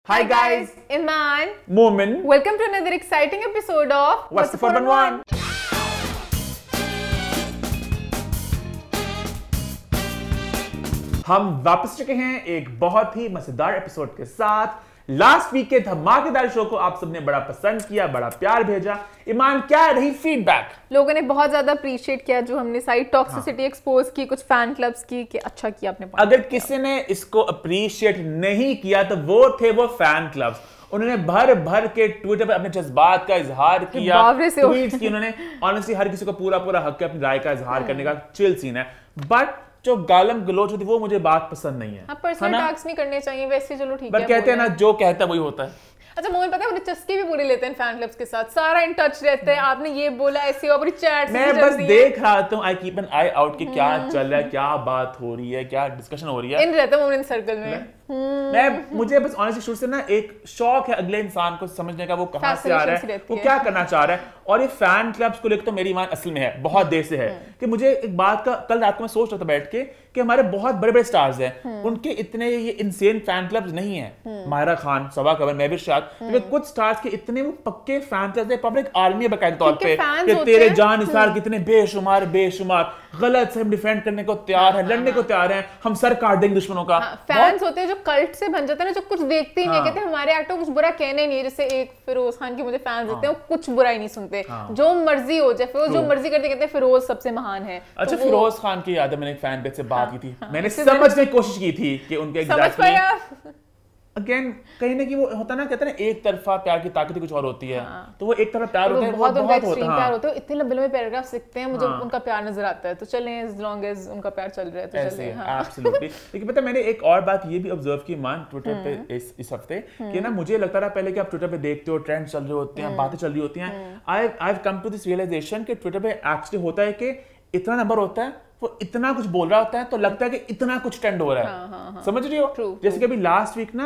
Hi guys, Iman. Momin. Welcome to another exciting episode of What's the 411? हम वापस चुके हैं एक बहुत ही मजेदार एपिसोड के साथ। लास्ट वीक के धमाकेदार शो को आप सबने बड़ा पसंद किया, बड़ा प्यार भेजा। ईमान, क्या रही फीडबैक? लोगों ने बहुत ज्यादा अप्रिशिएट किया जो हमने सारी टॉक्सिसिटी एक्सपोज की, कुछ फैन क्लब्स की कि अच्छा किया आपने। अगर किसी ने इसको अप्रिशिएट नहीं किया तो वो थे वो फैन क्लब्स। उन्होंने भर भर के ट्विटर पर अपने जज्बात का इजहार किया, ट्वीट्स की उन्होंने। ऑनेस्टली हर किसी को पूरा पूरा हक है अपनी राय का इजहार करने का, चिल सीन है। बट जो गालम गलोच होती है वो मुझे बात पसंद नहीं है। पर्सनल अटैक्स नहीं करने चाहिए वैसे, चलो ठीक है। बट कहते हैं ना, जो कहता है वही होता है। अच्छा मोहन, पता है वो चस्के भी पूरे लेते हैं फैन क्लब्स के साथ, सारा इन टच रहते हैं। आपने ये बोला ऐसे और चैट मैं बस देख रहा था, I keep an I out कि क्या चल रहा है, क्या बात हो रही है, क्या डिस्कशन हो रही है। इन रहता है मोहन सर्कल में। मुझे बस ऑनेस्टली शुरू से ना एक शौक है अगले इंसान को समझने का, वो कहां से आ रहा है, वो क्या करना चाह रहा है। और ये फैन क्लब्स को लेकर तो मेरी ईमान असल में है, बहुत देर से है कि मुझे एक बात का कल रात को मैं सोच रहा था बैठ के कि हमारे बहुत बड़े बड़े स्टार्स हैं, उनके इतने ये इनसेन फैन क्लब्स नहीं है। मायरा खान, सबा कमर, मैं भी शायद, कुछ स्टार्स के इतने वो पक्के फैन क्लब्स है, पब्लिक आर्मी है बकायदा तौर पे कि तेरे जान निसार कितने बेशुमार बेशुमार गलत से हम डिफेंड करने को तैयार है, लड़ने को तैयार है, हम सर काट देंगे दुश्मनों का। फैंस होते हैं जो कल्ट से बन जाते हैं ना, जो कुछ देखते ही नहीं, कहते हमारे एक्टर कुछ बुरा कहने नहीं है। जैसे एक फिरोज खान के मुझे फैंस होते हैं, वो कुछ बुरा ही नहीं सुनते, जो मर्जी हो जाए, फिरोज जो मर्जी करते, कहते हैं फिरोज सबसे महान है। अच्छा, फिरोज खान की याद है, मैंने एक फैन पेज से बात की थी, मैंने समझने की कोशिश की थी कि उनके एग्जैक्टली अगेन कहीं ना कहीं वो होता ना, कहते हैं ना एक तरफा प्यार की ताकत कुछ और होती है। तो वो एक तरफा प्यार होता है, बहुत प्यार होता है। इतने लंबे लंबे पैराग्राफ्स लिखते हैं, मुझे उनका प्यार नजर आता है। तो चलें, as long as उनका प्यार चल रहा है तो चलें। एब्सोल्युटली। लेकिन पता है, मैंने एक और बात ये भी ऑब्जर्व की मान ट्विटर पे इस हफ्ते कि ना, मुझे लगता था पहले कि आप ट्विटर पे देखते हो, ट्रेंड चल रहे होते हैं, बातें चल रही होती हैं। I have come to this realization कि ट्विटर पे एक्चुअली होता है कि इतना नंबर होता है, वो इतना कुछ बोल रहा होता है तो लगता है कि इतना कुछ ट्रेंड हो रहा है। समझ रही हो? जैसे कि अभी लास्ट वीक ना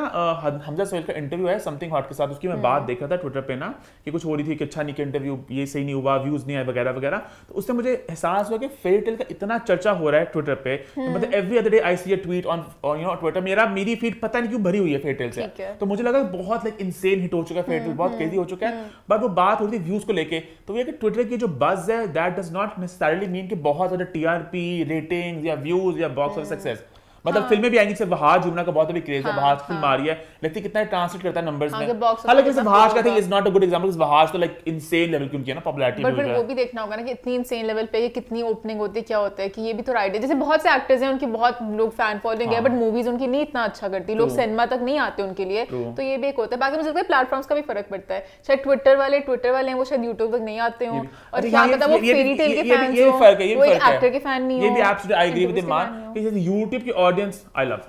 हमजा सोहेल का इंटरव्यू है समथिंग हॉट के साथ, उसकी मैं बात देख रहा था ट्विटर पे ना कि कुछ हो रही थी कि अच्छा नहीं कि इंटरव्यू ये सही नहीं हुआ, व्यूज नहीं आए वगैरह वगैरह। तो उससे मुझे एहसास हुआ कि फेरी टेल का इतना चर्चा हो रहा है ट्विटर पे, मतलब every other day I see a tweet on Twitter. मेरी फीड पता नहीं क्यों भरी हुई है फेरी टेल से। तो मुझे लगा बहुत लाइक इनसेन हिट हो चुका है, फेरी टेल बहुत क्रेजी हो चुका है। बट वो बात हो रही थी व्यूज को लेके, तो ये कि ट्विटर की जो बज़ है that does not necessarily mean कि बहुत ज्यादा टीआरपी, रेटिंग या व्यूज या बॉक्स ऑफिस सक्सेस। मतलब फिल्में भी आएंगी, सिर्फ वहाज जुमना का बहुत अभी क्रेज है, वहाज फिल्म आ रही है, लेकिन कितना ट्रांसलेट करता है नंबर्स में। हालांकि सिर्फ वहाज का thing is not a good example, Wahaj तो लाइक इनसेन लेवल की उनकी है ना पॉपुलैरिटी। बट वो भी देखना होगा ना कि इतनी इनसेन लेवल पे ये कितनी ओपनिंग होती है, क्या होता है कि ये भी तो राइट है। जैसे बहुत से एक्टर्स हैं, उनकी बहुत लोग फैन फॉलोइंग है, बट मूवीज उनकी नहीं इतना अच्छा करती, लोग सिनेमा तक नहीं आते उनके लिए। तो ये भी एक होता है। बाकी मुझे लगता है प्लेटफॉर्म्स का भी फर्क पड़ता है। शायद ट्विटर वाले हैं, वो शायद यूट्यूब तक नहीं आते हों, और क्या पता वो फेरी टेल के फैंस हो, वो एक एक्टर के फैन नहीं हो। ये भी एब्सोल्युटली आई एग्री विद ईमान कि जैसे यूट्यूब की ऑडियंस आई लव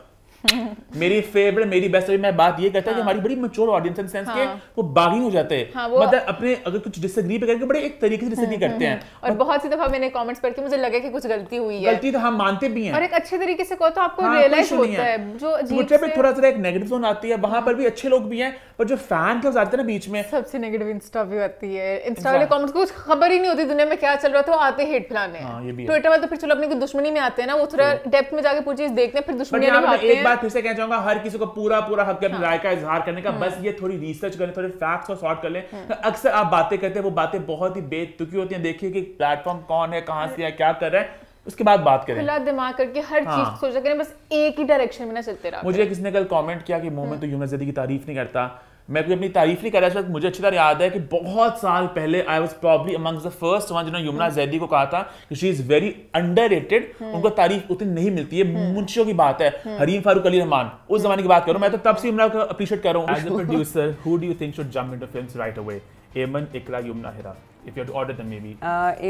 मेरी फेवरेट, मेरी बेस्ट मैं बात ये करता है कि हमारी बड़ी मैच्योर ऑडियंस इन सेंस के वो बागी हो जाते हैं, मतलब अपने अगर कुछ डिसएग्री पे करके बड़े एक तरीके से डिसएग्री करते हैं। और बहुत सी दफा मैंने कमेंट्स पढ़ के मुझे लगा कि कुछ गलती हुई है, गलती तो हम मानते भी हैं, और एक अच्छे तरीके से कहो तो आपको रियलाइज होता है। जो ट्विटर पे थोड़ा सा एक नेगेटिव जोन आती है, वहां पर भी अच्छे लोग भी हैं, पर जो फैन क्लब्स आते हैं ना बीच में, सबसे नेगेटिव इंस्टा भी आती है। इंस्टा वाले कमेंट्स को कुछ खबर ही नहीं होती दुनिया में क्या चल रहा है, तो आते हेट फैलाने। ट्विटर वाले तो फिर चलो अपनी कोई दुश्मनी में आते हैं ना, वो थोड़ा डेप्थ में जाके पूरी चीज देखते हैं, फिर दुश्मनी निभाते हैं। एक बात फिर से कहना चाहूंगा, हर किसी को पूरा पूरा हक है अपनी राय का इजहार करने का, बस ये थोड़ी रिसर्च करें, थोड़े फैक्ट्स को सॉर्ट कर लें। अक्सर आप बातें करते हैं, वो बातें बहुत ही बेतुकी होती हैं। देखिए कि प्लेटफॉर्म कौन है, कहां से है, क्या कर रहा है, उसके बाद बात करें। खुला दिमाग करके हर चीज सोचा करें, बस एक ही डायरेक्शन में ना चलते रहा। मुझे किसने कल कमेंट किया कि मोमिन तो यमुना जैदी की तारीफ नहीं करता। मैं कोई अपनी तारीफ नहीं कर रहा, मुझे अच्छी तरह याद है कि बहुत साल पहले I was probably amongst the first one जिन्होंने यमुना जैदी को कहा था कि शी इज वेरी अंडररेटेड, उनको तारीफ उतनी नहीं मिलती है। मुंशियों की बात है, हरीम फारूक अली रहमान, उस जमाने की बात करूं, मैं तो तब से यमुना को अप्रिशिएट कर रहा हूं। As a producer, who do you think should jump into films right away? Aiman, Iqra, Yamuna, Hira. If you had to order them maybe.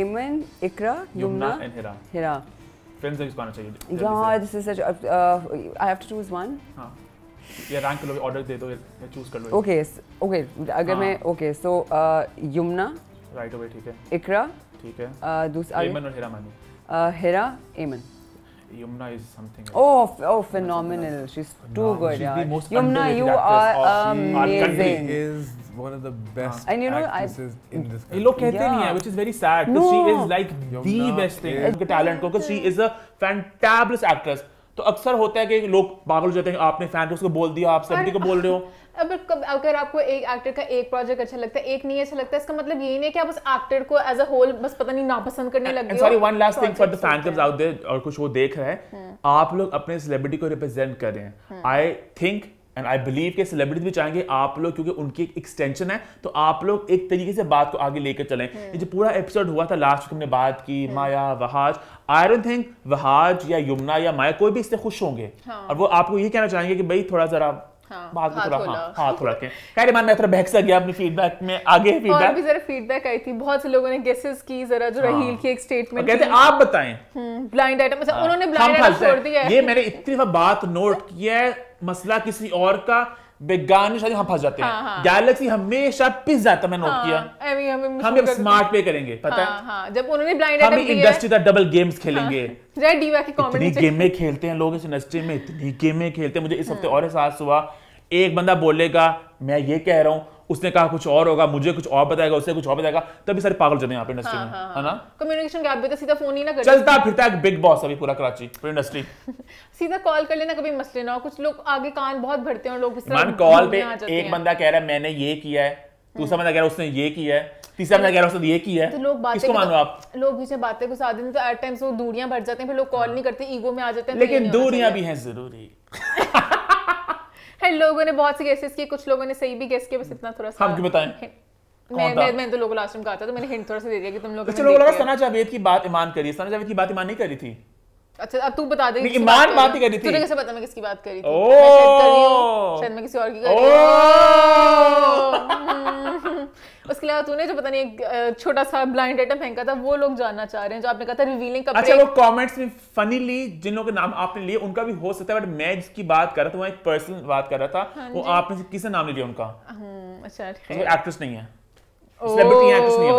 एमन, Iqra, Yamuna and Hira. Hira. Friends में किसको आना चाहिए? Yeah, this is such. I have to choose one. हाँ. या rank कर लो, order दे दो या चूज कर लो। Okay, अगर मैं so यमुना. Right away, ठीक है. इकरा. ठीक है. दूसरा. एमन और हिरा मानी. हिरा, एमन. Yumna is something else. Oh, phenomenal. She's too good. She's the most Yumna, you are amazing. Is one of the best and you know, actresses in this country. लोग कहते नहीं है, which is very sad, because she is like the best thing. उसके talent को, because she is a fantabulous actress. तो अक्सर होता है कि लोग पागल हो जाते हैं, आपने फैन को उसको बोल दिया, आप सेलिब्रिटी को बोल रहे हो। अगर आपको एक एक्टर का एक प्रोजेक्ट अच्छा लगता है, एक नहीं अच्छा लगता है, इसका मतलब यही नहीं है कि आप उस एक्टर को एज अ होल बस पता नहीं नापसंद करने लग गए हो। Sorry, one last thing for the fan clubs out there और कुछ वो देख रहे हैं, आप लोग अपने सेलिब्रिटी को रिप्रेजेंट कर रहे हैं। I think and I believe के सेलिब्रिटी भी चाहेंगे आप लोग, क्योंकि उनकी एक एक्सटेंशन है, तो आप लोग एक तरीके से बात को आगे लेकर चलें। ये जो पूरा एपिसोड हुआ था लास्ट हमने बात की Maya Wahaj, I don't think Wahaj या यमुना या माया कोई भी इससे खुश होंगे। और वो आपको ये कहना चाहेंगे कि भाई थोड़ा जरा बात को थोड़ा हाथ थोड़ा के खैर ईमान मैं थोड़ा बहक गया अपनी फीडबैक में आगे। फीडबैक और भी जरा फीडबैक आई थी, बहुत से लोगों ने गेसेस की, जरा जो रहील की एक स्टेटमेंट कहते आप बताएं ब्लाइंड आइटम, अच्छा उन्होंने ब्लाइंड आइटम छोड़ दिया है। ये मैंने इतनी बात नोट किया है, मसला किसी और का बेगानी शादी हम फंस जाते हैं। गैलेक्सी हमेशा पिस जाता, मैं नोट किया। हम अब स्मार्ट पे करेंगे, पता है जब उन्होंने ब्लाइंड आइटम दिया, हम इंडस्ट्री का डबल गेम्स खेलेंगे। जय डीवा की कॉमेडी, इतनी गेमें खेलते हैं लोग इस इंडस्ट्री में, इतनी गेमें खेलते हैं। मुझे इस हफ्ते और एहसास हुआ, एक बंदा बोलेगा मैं ये कह रहा हूं, उसने कहा कुछ और होगा, मुझे कुछ और बताएगा, उससे कुछ और बताएगा, तभी सारे पागल चलते हैं यहाँ पे इंडस्ट्री में, है ना। कम्युनिकेशन गैप भी तो सीधा फोन ही ना कर, चलता फिरता एक बिग बॉस अभी पूरा कराची पूरी इंडस्ट्री। सीधा कॉल कर लेना, कभी मसले ना हो। कुछ लोग आगे कान बहुत भरते हैं, लोग मान कॉल पे एक बंदा कह रहा है मैंने ये किया है, दूसरा बंदा कह रहा है उसने ये किया है, तीसरा बंदा कह रहा है उसने ये किया है, तो लोग बातें किसको मानो आप? लोग बीच में बातें घुसा देते हैं, तो एट टाइम्स वो दूरियां बढ़ जाती हैं, फिर लोग कॉल नहीं करते, ईगो में आ जाते हैं। लेकिन दूरियां भी हैं जरूरी। लोगों ने बहुत से गेसेस किए, कुछ लोगों ने सही भी गेस किया, बस इतना थोड़ा सा हम क्यों बताएं? मैं तो लोगों लास्ट में कहा था, तो मैंने हिंट थोड़ा सा दे दिया कि तुम लोग अच्छा लोगों ने सना जावेद की बात ईमान करी, सना जावेद की बात ईमान नहीं करी थी। अच्छा अब तू बता दे, ईमान बात ही करी थी। तुझे कैसे पता मैं किसकी बात करी थी? मैं शायद मैं किसी और की कर रही हूं। उसके अलावा तूने जो पता नहीं एक छोटा सा ब्लाइंड आइटम फेंका था, वो लोग जानना चाह रहे हैं, जो आपने कहा था रिवीलिंग कपड़े। अच्छा वो कमेंट्स में फनीली जिन लोगों के नाम आपने लिए उनका भी हो सकता है, बट मैं जिसकी बात कर रहा था वो एक पर्सन बात कर रहा था, वो आपने किसने नाम नहीं लिया उनका? अच्छा एक्ट्रेस नहीं है, सेलिब्रिटी है, एक्ट्रेस नहीं है।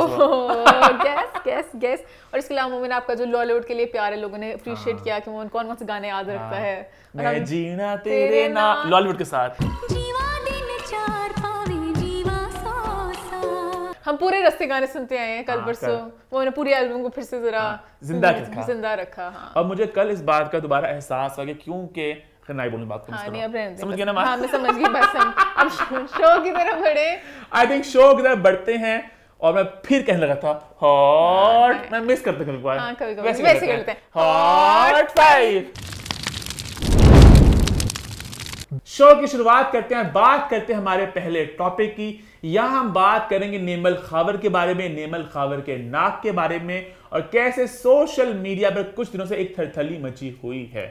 गेस। और इसके अलावा मोमिन आपका जो लॉलीवुड के लिए प्यार है, लोगों ने अप्रिशिएट किया कि मोमिन कौन कौन से गाने याद रखता है। मैं जीना तेरे नाम लॉलीवुड के साथ। हम पूरे रस्ते गाने सुनते आए हैं कल परसों, वो मैंने पूरी एल्बम को फिर से जरा जिंदा रखा। और मुझे कल इस बात का दोबारा एहसास हुआ कि क्योंकि नहीं बोलूं बात को, समझ गया ना? हाँ मैं समझ गई, बस हम अब शो की तरफ बढ़े। आई थिंक शो की तरफ बढ़ते हैं, और मैं फिर कहने लगा था हॉट, मैं मिस करते कभी वैसे करते हैं हॉट 5। शो की शुरुआत करते हैं, बात करते हैं हमारे पहले टॉपिक की। यहाँ हम बात करेंगे नेमल खावर के बारे में, नेमल खावर के नाक के बारे में, और कैसे सोशल मीडिया पर कुछ दिनों से एक थरथली मची हुई है।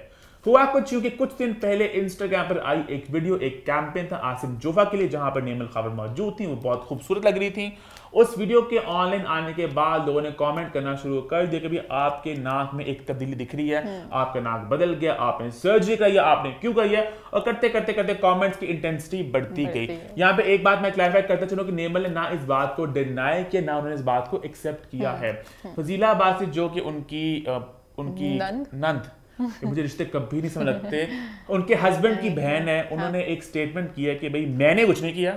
हुआ कुछ यूं कि कुछ दिन पहले इंस्टाग्राम पर आई एक वीडियो, एक कैंपेन था आसिम जोफा के लिए, जहां पर नेमल खावर मौजूद थी, वो बहुत खूबसूरत लग रही थी। उस वीडियो के ऑनलाइन आने के बाद लोगों ने कमेंट करना शुरू कर दिया कि भाई आपके नाक में एक तब्दीली दिख रही है, आपका नाक बदल गया, आपने सर्जरी कराई है, आपने क्यों करी है, और करते करते करते कमेंट्स की इंटेंसिटी बढ़ती गई। यहाँ पे एक बात मैं क्लैरिफाई करता चलूं कि नेमल ने ना इस बात को डिनाई किया, ना उन्होंने इस बात को एक्सेप्ट किया है। फजीलाबाद से जो कि उनकी नंद मुझे रिश्ते कभी नहीं समझ लगते, उनके हस्बैंड की बहन है, उन्होंने एक स्टेटमेंट किया कि भाई मैंने कुछ नहीं किया।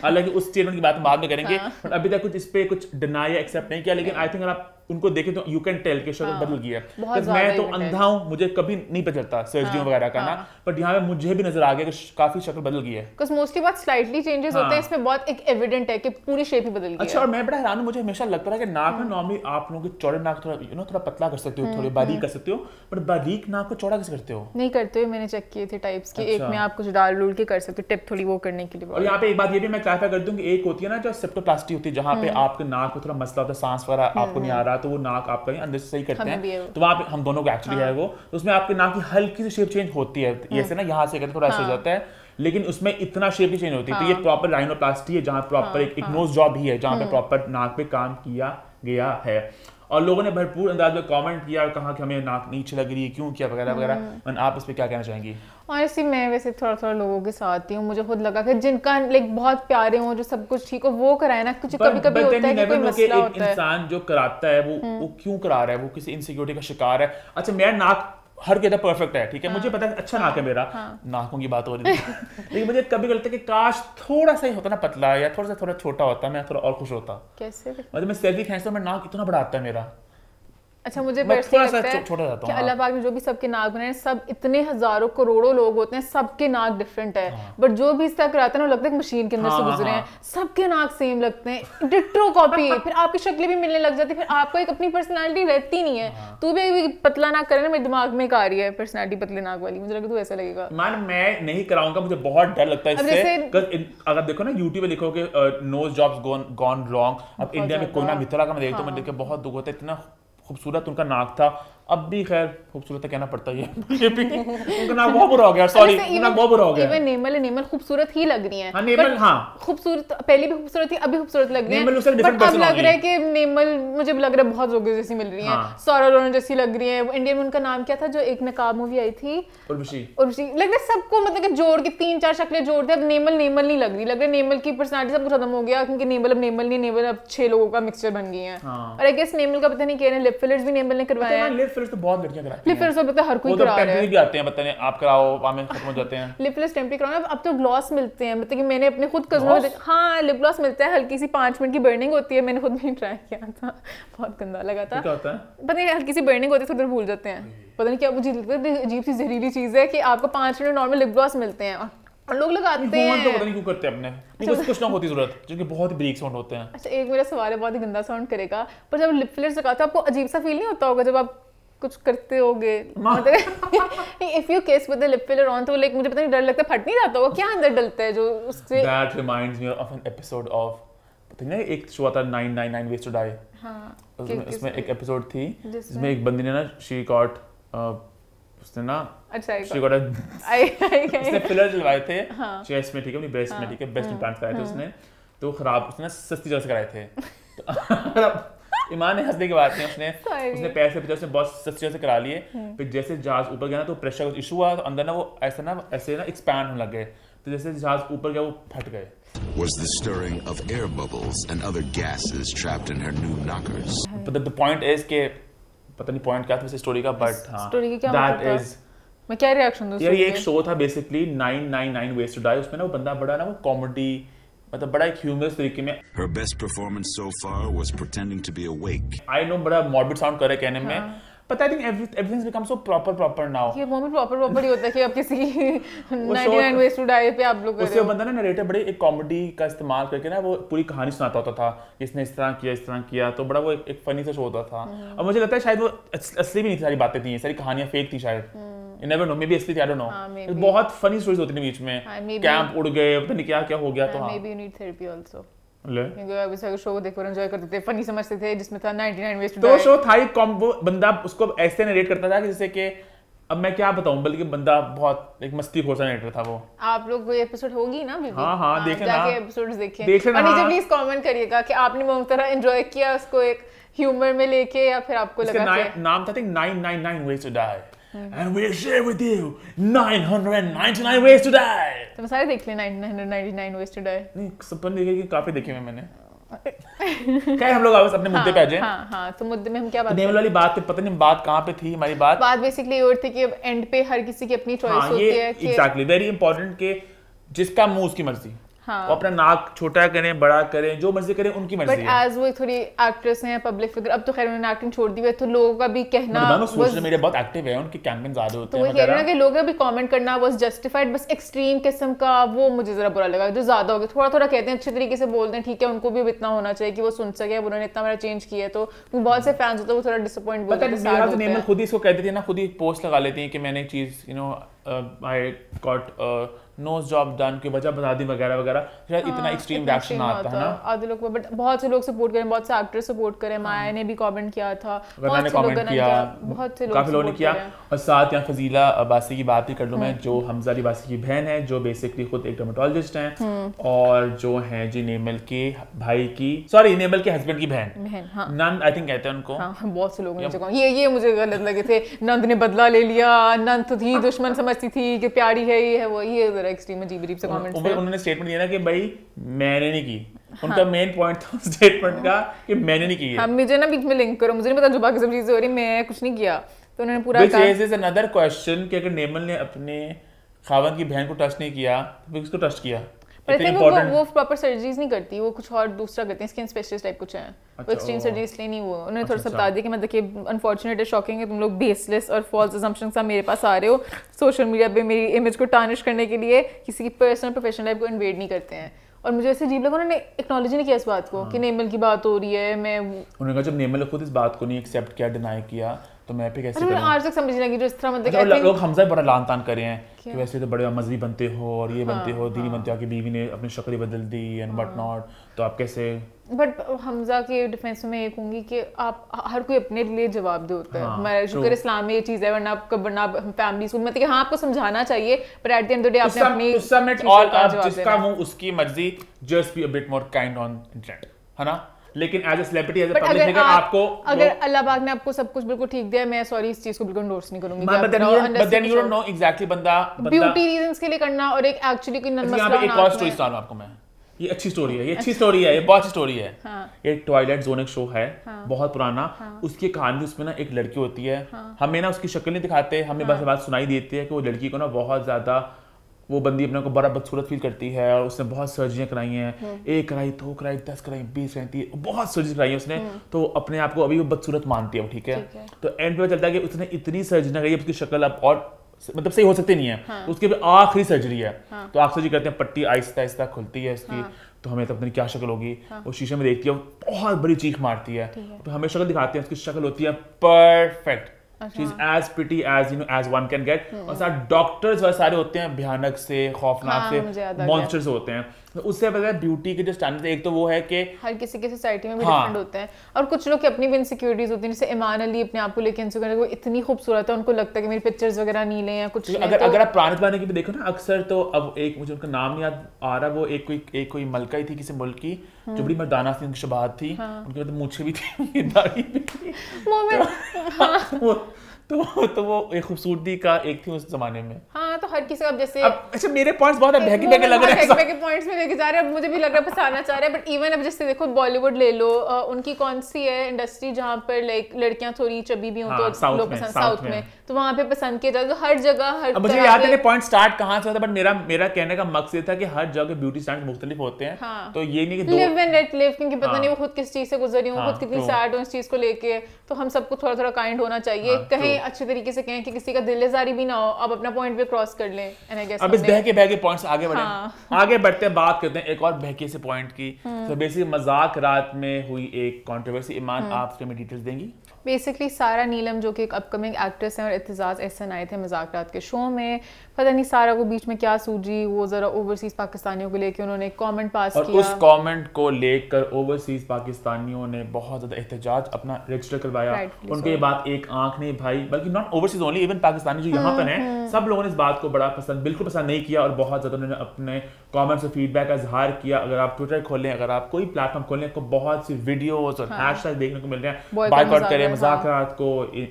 हालांकि उस स्टेटमेंट की बात हम बाद में करेंगे, पर अभी तक कुछ इस पे कुछ डिनाई या एक्सेप्ट नहीं किया। लेकिन आई थिंक अगर आप उनको देखें तो यू कैन टेल कि शक्ल बदल गई है। मैं तो अंधा हूं, मुझे कभी नहीं पता चलता सर्जरी वगैरह का ना, बट यहाँ पे मुझे भी नजर आ गया कि काफी शक्ल बदल गई है। बिकॉज़ मोस्टली बहुत स्लाइटली चेंजेस होते हैं, इसमें बहुत एक एविडेंट है कि पूरी शेप ही बदल गई है। अच्छा, और मैं बड़ा हैरान हूं, मुझे हमेशा लगता रहा कि नाक में नॉर्मली आप लोगों के चौड़े नाक थोड़ा थोड़ा पतला कर सकते हो, थोड़े बारीक कर सकते हो, बट बारीक नाक को चौड़ा कैसे करते हो? नहीं करते हो, मैंने चेक किए थे टाइप्स के। एक में आप कुछ डाल डूल के कर सकते हो, टिप थोड़ी वो करने के लिए। और यहाँ पे एक बात ये भी मैं क्लैरिफाई कर दूं कि एक होती है ना जो सेप्टोप्लास्टी होती है, जहाँ पे आपके नाक में थोड़ा मसला होता है, सांस वगैरह आपको नहीं आ रहा, तो वो नाक आपका अंदर से सही करते हैं, तो वहाँ पे हम दोनों को एक्चुअली है वो, तो उसमें आपके नाक की हल्की सी शेप चेंज होती है, जैसे ना यहाँ से थोड़ा ऐसा हो जाता है, लेकिन उसमें इतना शेप ही चेंज होती है। तो ये प्रॉपर राइनोप्लास्टी है, जहाँ प्रॉपर एक नोज जॉब भी है, जहाँ पे प्रॉपर नाक पे काम किया गया है। और लोगों ने भरपूर अंदाज में कमेंट किया और कहा कि हमें नाक नीचे लग रही है, क्यों किया वगैरह वगैरह। आप इस पे क्या कहना चाहेंगी? ऑनेस्टली मैं वैसे थोड़ा लोगों के साथ ही हूँ, मुझे खुद लगा कि जिनका लाइक बहुत प्यारे हो, जो सब कुछ ठीक हो, वो कराए ना। कुछ कभी-कभी होता है कि कोई मसला होता है। इंसान जो कराता है वो क्यों करा रहा है, वो किसी इनसिक्योरिटी का शिकार है। अच्छा मेरा नाक हर कहता परफेक्ट है, ठीक है, मुझे पता है अच्छा नाक है मेरा, नाकों की बात हो रही है लेकिन मुझे कभी लगता है कि काश थोड़ा सा ही होता ना पतला, या थोड़ा छोटा होता, मैं थोड़ा और खुश होता। कैसे? मतलब मैं सेल्फी खींचता हूं, मैं नाक इतना बड़ा आता है मेरा, अच्छा मुझे मैं पर्सनली थोड़ा सा लगता है छोटा जाता कि हूँ। अल्लाह पाक ने जो भी सबके नाक बनाए हैं, सब इतने हजारों करोड़ों लोग होते हैं, सबके नाक डिफरेंट है, बट जो भी इसका कराता है ना लगता है मशीन के अंदर से गुजरे हैं, सबके नाक सेम लगते हैं, डिट्टो कॉपी, फिर आपकी शक्लें भी मिलने लग जाती है, फिर आपको एक अपनी पर्सनालिटी रहती नहीं है। तू भी पतला नाक करे ना, मेरे दिमाग में एक आ रही है पर्सनालिटी पतले नाक वाली, मुझे लगा तू ऐसा लगेगा। मैं नहीं कराऊंगा, मुझे बहुत डर लगता है इससे। अगर देखो ना यूट्यूब पे लिखोगे नोज जॉब्स गॉन रॉन्ग, अब इंडिया में कोयना मित्रा का मैं देखता हूँ, मैं देख के बहुत दुख होता है, इतना खूबसूरत उनका नाक था, अब भी खैर खूबसूरत तो कहना पड़ता ही है उनका नाक बहुत बुरा हो गया, सॉरी उनका बहुत बुरा हो गया। इवन नेमल खूबसूरत ही लग रही हैं। हाँ नेमल, हाँ खूबसूरत पहले भी खूबसूरत थी, अभी खूबसूरत लग रही है, बट अब लग रहा है कि नेमल मुझे लग रहा है बहुत जोगे जैसी मिल रही है, सारा लोना जैसी लग रही है। इंडिया में उनका नाम क्या था जो एक नकाब मूवी आई थी, उर्वशी, लग रहा है सबको मतलब कि जोड़ के 3-4 शक्लें जोड़ दे। अब नेमल नहीं लग रही, लग रहा है नेमल की पर्सनालिटी सब खत्म हो गया, क्योंकि नेमल अब 6 लोगों का मिक्सचर बन गई है। और आई गेस नेमल का पता नहीं कह रहे, लिप फिलर्स भी नेमल ने करवाया है। लिप फिलर्स तो बहुत लड़कियां कराती हैं, लिप फिलर्स तो पता है हर कोई करा रहा है, भी आते हैं, पता नहीं आप कराओ, हमें खत्म हो जाते हैं। लिप फिलर्स टेम्परेरी कराना। अब तो ग्लॉस मिलते हैं, मतलब कि मैंने अपने खुद कज़नों में, हाँ लिप ग्लॉस मिलता है, हल्की सी 5 मिनट की बर्निंग होती है, मैंने खुद भी ट्राई किया था, बहुत गंदा लगा था। क्या होता है पता नहीं, हल्की सी बर्निंग होती है, थोड़ी देर भूल जाते हैं, पता नहीं क्या, मुझे अजीब सी जहरीली चीज है कि आपको 5 मिनट नॉर्मल लिप ग्लॉस मिलते हैं और लोग लगाते हैं, तो पता नहीं क्यों करते हैं अपने, कुछ ना होती जरूरत, क्योंकि बहुत ही ब्रीक साउंड होते हैं। अच्छा एक मेरा सवाल है, बहुत ही गंदा साउंड करेगा, पर जब लिप फिलर्स लगाते हो आपको अजीब सा फील नहीं होता होगा जब आप कुछ करते होगे, मतलब इफ यू किस with the lip filler on, तो लाइक मुझे पता नहीं डर लगता है फट नहीं जाता होगा, क्या अंदर डलता है जो उससे। That reminds me of an episode of, पता नहीं एक शो आता 999 वेज टू डाई, हाँ उसमें एक एपिसोड थी जिसमें एक बंदी ने ना शी गॉट उसने ना शी गॉट उसने फिलर चलवाए थे चेस्ट में, ठीक है, अपनी ब्रेस्ट में, ठीक है, ब्रेस्ट इम्प्लांट कराए थे उसने, तो खराब उसने सस्ती जगह से कराए थे, तो ईमान ने हंसने की बात नहीं, उसने पैसे पे उसने बहुत सस्ती से करा लिए, फिर जैसे जहाज ऊपर गया ना तो प्रेशर का इशू हुआ, तो अंदर ना वो ऐसे ना एक्सपैंड होने लग गए, तो जैसे जहाज ऊपर गया वो फट गए। Was the stirring of air bubbles and other gases trapped in her new knockers? But the point is कि पता नहीं पॉइंट क्या था वैसे स्टोरी का, बट हाँ स्टोरी की क्या that मतलब is, मैं क्या रिएक्शन दूँ? यार ये एक शो था बेसिकली 999 ways to die, उसमें ना वो बंदा बड़ा ना वो कॉमेडी मतलब बड़ा एक ह्यूमरस तरीके में। Her best performance so far was pretending to be awake. I know बड़ा morbid sound कर रहा है कहने में, but I think everything's become so proper now. ये मोमेंट प्रॉपर ही होता है कि आप किसी 99 ways to die पे आप लोग उससे बंदा ना नरेटर बड़े एक कॉमेडी का इस्तेमाल करके ना वो पूरी कहानी सुनाता होता था, इसने इस तरह किया, तो बड़ा वो एक फनी सा शो होता था। और मुझे लगता है शायद वो असली भी नहीं सारी बातें थी, सारी कहानियां फेक थी शायद, you never know, maybe असली थी, I don't know। बहुत फनी स्टोरीज होती थी बीच में, कैंप उड़ गए, पता नहीं क्या हो गया, तो हाँ maybe you need therapy also। Show देखो एंजॉय करते थे, फनी समझते थे, जिसमें था 99 ways to die। तो शो था ही वो बंदा उसको ऐसे नरेट करता था कि जैसे कि अब मैं क्या बताऊं, बल्कि बंदा बहुत एक मस्तीखोर सा नरेटर था वो। आप लोग कोई एपिसोड होगी ना भी? हाँ देखना, जाके एपिसोड्स देखें और नीचे प्लीज कमेंट करिएगा कि आपने वो तरह एंजॉय किया उसको एक ह्यूमर में लेके, या फिर आपको लगा कि नाम था 999 ways to die and we'll share with you 999 ways to die। तुम सारे देख ले 999 ways to die? नहीं सब देखे, काफी देखे मैंने। क्या हम लोग अपने मुद्दे पे आ जाएं। हाँ तो मुद्दे में हम क्या बात नेमल वाली बात पे पता नहीं बात कहाँ पे थी हमारी बात बेसिकली और थी कि अब एंड पे हर किसी की अपनी चॉइस होती है कि एग्जैक्टली वेरी इंपॉर्टेंट कि जिसका मुंह उसकी मर्जी, वो अपना नाक छोटा करें बड़ा करें जो मर्जी करें उनकी मर्जी है। बट एज वो थोड़ी एक्ट्रेस हैं, पब्लिक फिगर, अब तो खैर उन्होंने एक्टिंग छोड़ दी है, तो लोगों का भी कहना सोशल मीडिया बहुत एक्टिव है, उनके कैंपेन ज्यादा होते हैं, तो वो कह रहे हैं कि लोगों का भी कमेंट करना वाज जस्टिफाइड, बस एक्सट्रीम किस्म का वो मुझे जरा बुरा लगा, जो ज्यादा हो गया। थोड़ा कहते हैं अच्छे तरीके से बोलते हैं, ठीक है, उनको भी अब इतना होना चाहिए कि वो सुन सके, अब उन्होंने इतना मेरा चेंज किया है, तो बहुत से फैंस होते हैं वो थोड़ा डिसअपॉइंट होते हैं। नेमल खुद ही इसको कहते थे ना, खुद ही पोस्ट लगा लेती हैं कि मैंने एक चीज I got nose job done की वजह बता दी वगैरह वगैरह, शायद इतना एक्सट्रीम रिएक्शन आता है ना आधे लोग, बट बहुत से लोग सपोर्ट करें, बहुत से एक्टर्स सपोर्ट करें, माया ने भी कमेंट किया था, बहुत से लोगों ने बहुत से काफी लोगों ने किया। और साथ यहाँ फजीला अब्बासी की बात भी कर लूं मैं, जो हमजा अब्बासी की बहन है, जो बेसिकली खुद एक डर्मेटोलॉजिस्ट हैं और जो है जी नेमल के भाई की, सॉरी नेमल के हस्बैंड की बहन, नंद आई थिंक कहते हैं उनको। बहुत से लोगों ने ये मुझे गलत लगे थे, नंद ने बदला ले लिया, नंद तो थी दुश्मन समझती थी कि प्यारी है, ये है वो, ये जरा एक्सट्रीम अजीब से कमेंट्स थे। उन्होंने स्टेटमेंट दिया ना कि भाई मैंने नहीं की, उनका मेन पॉइंट था स्टेटमेंट का कि मैंने नहीं की है। मुझे ना बीच में लिंक करो, मुझे नहीं पता जो बाकी सब चीजें हो रही, मैं कुछ नहीं किया, तो उन्होंने पूरा which raises another question कि अगर नेमल ने अपने खावन की बहन को टच नहीं किया तो किसको टच किया? इतने इम्पोर्टेंट वो प्रॉपर सर्जरीज नहीं करती, वो कुछ और दूसरा करते हैं, स्किन स्पेशलिस्ट टाइप कुछ है। वो एक्सट्रीम सर्जरी इसलिए नहीं, वो उन्होंने थोड़ा सा बता दिया कि मतलब कि अनफॉर्चुनेट है, शॉकिंग है, तुम लोग बेसलेस और फॉल्स असम्पशंस के साथ मेरे पास आ रहे हो, सोशल मीडिया पे मेरी इमेज को टार्निश करने के लिए, किसी की पर्सनल प्रोफेशनल लाइफ को इन्वेड नहीं करते हैं। और मुझे ऐसे अजीब लगा, उन्होंने एक्नॉलेज नहीं किया इस बात को कि नेमल की बात हो रही है। मैं उन्होंने कहा जब नेमल खुद इस बात को नहीं एक्सेप्ट किया, डिनाई किया, तो मैं पे कैसे करूं? आज तक समझ नहीं लगी जो इस तरह मतलब लोग हमजा बड़ा लान तान कर रहे हैं कि वैसे तो बड़े मजहबी बनते हो और ये बनते हो, दीनी बनते हो, आपकी बीवी ने अपनी शक्ल ही बदल दी एंड व्हाट नॉट, तो आप कैसे। बट हमजा के डिफेंस में ये कहूंगी कि आप हर कोई अपने लिए जवाब दे होता है। हमारे शुक्र इस्लाम में ये चीज है, वरना फैमिली को मतलब कि हाँ आपको समझाना चाहिए, पर at the end of the day आपने अपनी सबमिट ऑल अप, जिसका मुंह उसकी मर्जी, just be a bit more kind on internet, है ना। लेकिन as a celebrity, as a public figure आपको अगर अल्लाह पाक ने आपको सब कुछ बिल्कुल ठीक दिया है, मैं सॉरी इस चीज को बिल्कुल एंडोर्स नहीं करूंगी। But then you don't know exactly बंदा ब्यूटी रीजंस के लिए करना और एक एक्चुअली कोई मसला यहां पे एक और स्टोरी सुनाऊं आपको मैं। ये अच्छी स्टोरी है, ये अच्छी स्टोरी है, ये बहुत अच्छी स्टोरी है। एक ट्वाइलाइट जोन एक शो है, बहुत पुराना, उसकी कहानी, उसमें ना एक लड़की होती है, हमें ना उसकी शक्ल नहीं दिखाते, हमें बस बात सुनाई देती है कि वो लड़की को ना बहुत ज्यादा, वो बंदी अपने को बड़ा बदसूरत फील करती है और उसने बहुत सर्जरियां कराई हैं, 1 कराई, 2 कराई, 10 कराई, 20 कराई, बहुत सर्जरी कराई है उसने, तो अपने आप को अभी वो बदसूरत मानती है वो, ठीक है। तो एंड पे चलता है कि उसने इतनी सर्जरी कराई, उसकी शक्ल अब और मतलब सही हो सकती नहीं है, उसके भी आखिरी सर्जरी है, तो आखिरी सर्जरी करते हैं, पट्टी आहिस्ता आहिस्ता खुलती है इसकी, तो हमें तो अपनी क्या शक्ल होगी, वो शीशे में देखती है, बहुत बड़ी चीख मारती है, तो हमें शक्ल दिखाते हैं, उसकी शक्ल होती है perfect, she is as pretty as you know as one can get, और सारे डॉक्टर्स वह सारे होते हैं भयानक से, खौफनाक से, मॉन्स्टर्स होते हैं। तो उससे पता है ब्यूटी के जो स्टैंडर्ड, एक तो वो है कि हर किसी के सोसाइटी में भी डिफरेंट होते हैं, और कुछ लोग की अपनी भी इनसिक्योरिटीज होती हैं, जैसे ईमान अली अपने आप को लेकर इनसिक्योर है, वो इतनी खूबसूरत है, उनको लगता है कि मेरी पिक्चर्स वगैरह नहीं ले या कुछ नहीं। अगर आप पुराने जमाने की भी देखो ना, अक्सर तो अब एक मुझे उनका नाम नहीं याद आ रहा, वो एक कोई मलका ही थी किसी मुल्क की, जो बड़ी मर्दाना थी, उनकी शबाहत थी, उनकी मतलब मूंछें भी थी, दाढ़ी भी थी, तो वो एक खूबसूरती का एक थी उस जमाने में। हाँ, तो हर किसी का जैसे अच्छा मेरे पॉइंट्स बहुत बहके बहके लग रहे हैं, बहके पॉइंट्स में लेके जा रहे हैं, अब मुझे भी लग रहा है फंसाना चाह रहे हैं, बट इवन अब जैसे देखो बॉलीवुड ले लो, उनकी कौन सी है इंडस्ट्री जहाँ पर लाइक लड़कियां थोड़ी चबी भी हों तो लोग पसंद, साउथ में, तो वहाँ पे पसंद किया जाता है, तो हर जगह हर मुझे याद है पॉइंट स्टार्ट कहाँ से होता है, बट मेरा कहने का मकसद था कि हर जगह ब्यूटी स्टैंडर्ड मुख्तलिफ होते हैं, तो ये नहीं कि लिव एंड लेट लिव, क्योंकि पता नहीं वो खुद किस चीज से गुजरी हो, खुद कितनी सैड हो इस चीज को लेके, तो हम सबको थोड़ा थोड़ा काइंड होना चाहिए, कहीं अच्छे तरीके से कि किसी का दिल आजारी भी ना हो, अब अपना पॉइंट भी क्रॉस कर लें। एंड आई गेस अब इस बहके पॉइंट्स आगे बढ़े, आगे बढ़ते हैं, बात करते हैं एक और बहके से पॉइंट की। तो बेसिकली मजाक रात में हुई एक कंट्रोवर्सी, ईमान आप इसमें डिटेल्स देंगी? बेसिकली सारा नीलम जो कि एक अपकमिंग एक्ट्रेस हैं और इत्तेजाज एहसन आए थे मजाक रात के शो में, पता नहीं सारा को बीच में क्या सूझी, वो जरा ओवरसीज पाकिस्तानियों को लेकर उन्होंने एक कमेंट पास किया, और उस कमेंट को लेकर ओवरसीज पाकिस्तानियों ने बहुत ज्यादा एहतजाज अपना रजिस्टर करवाया। उनको ये बात एक आंख नहीं भाई, बल्कि not overseas only, even Pakistani जो यहाँ पर हैं, सब लोगों ने इस बात को बड़ा बिल्कुल पसंद नहीं किया, और बहुत ज्यादा उन्होंने अपने कमेंट्स और फीडबैक का इजहार किया। अगर आप ट्विटर खोलें, अगर आप कोई प्लेटफॉर्म खोलें, आपको बहुत सी वीडियोस और हैशटैग देखने को मिल रहे हैं, बायकॉट करें, मजाक रात को,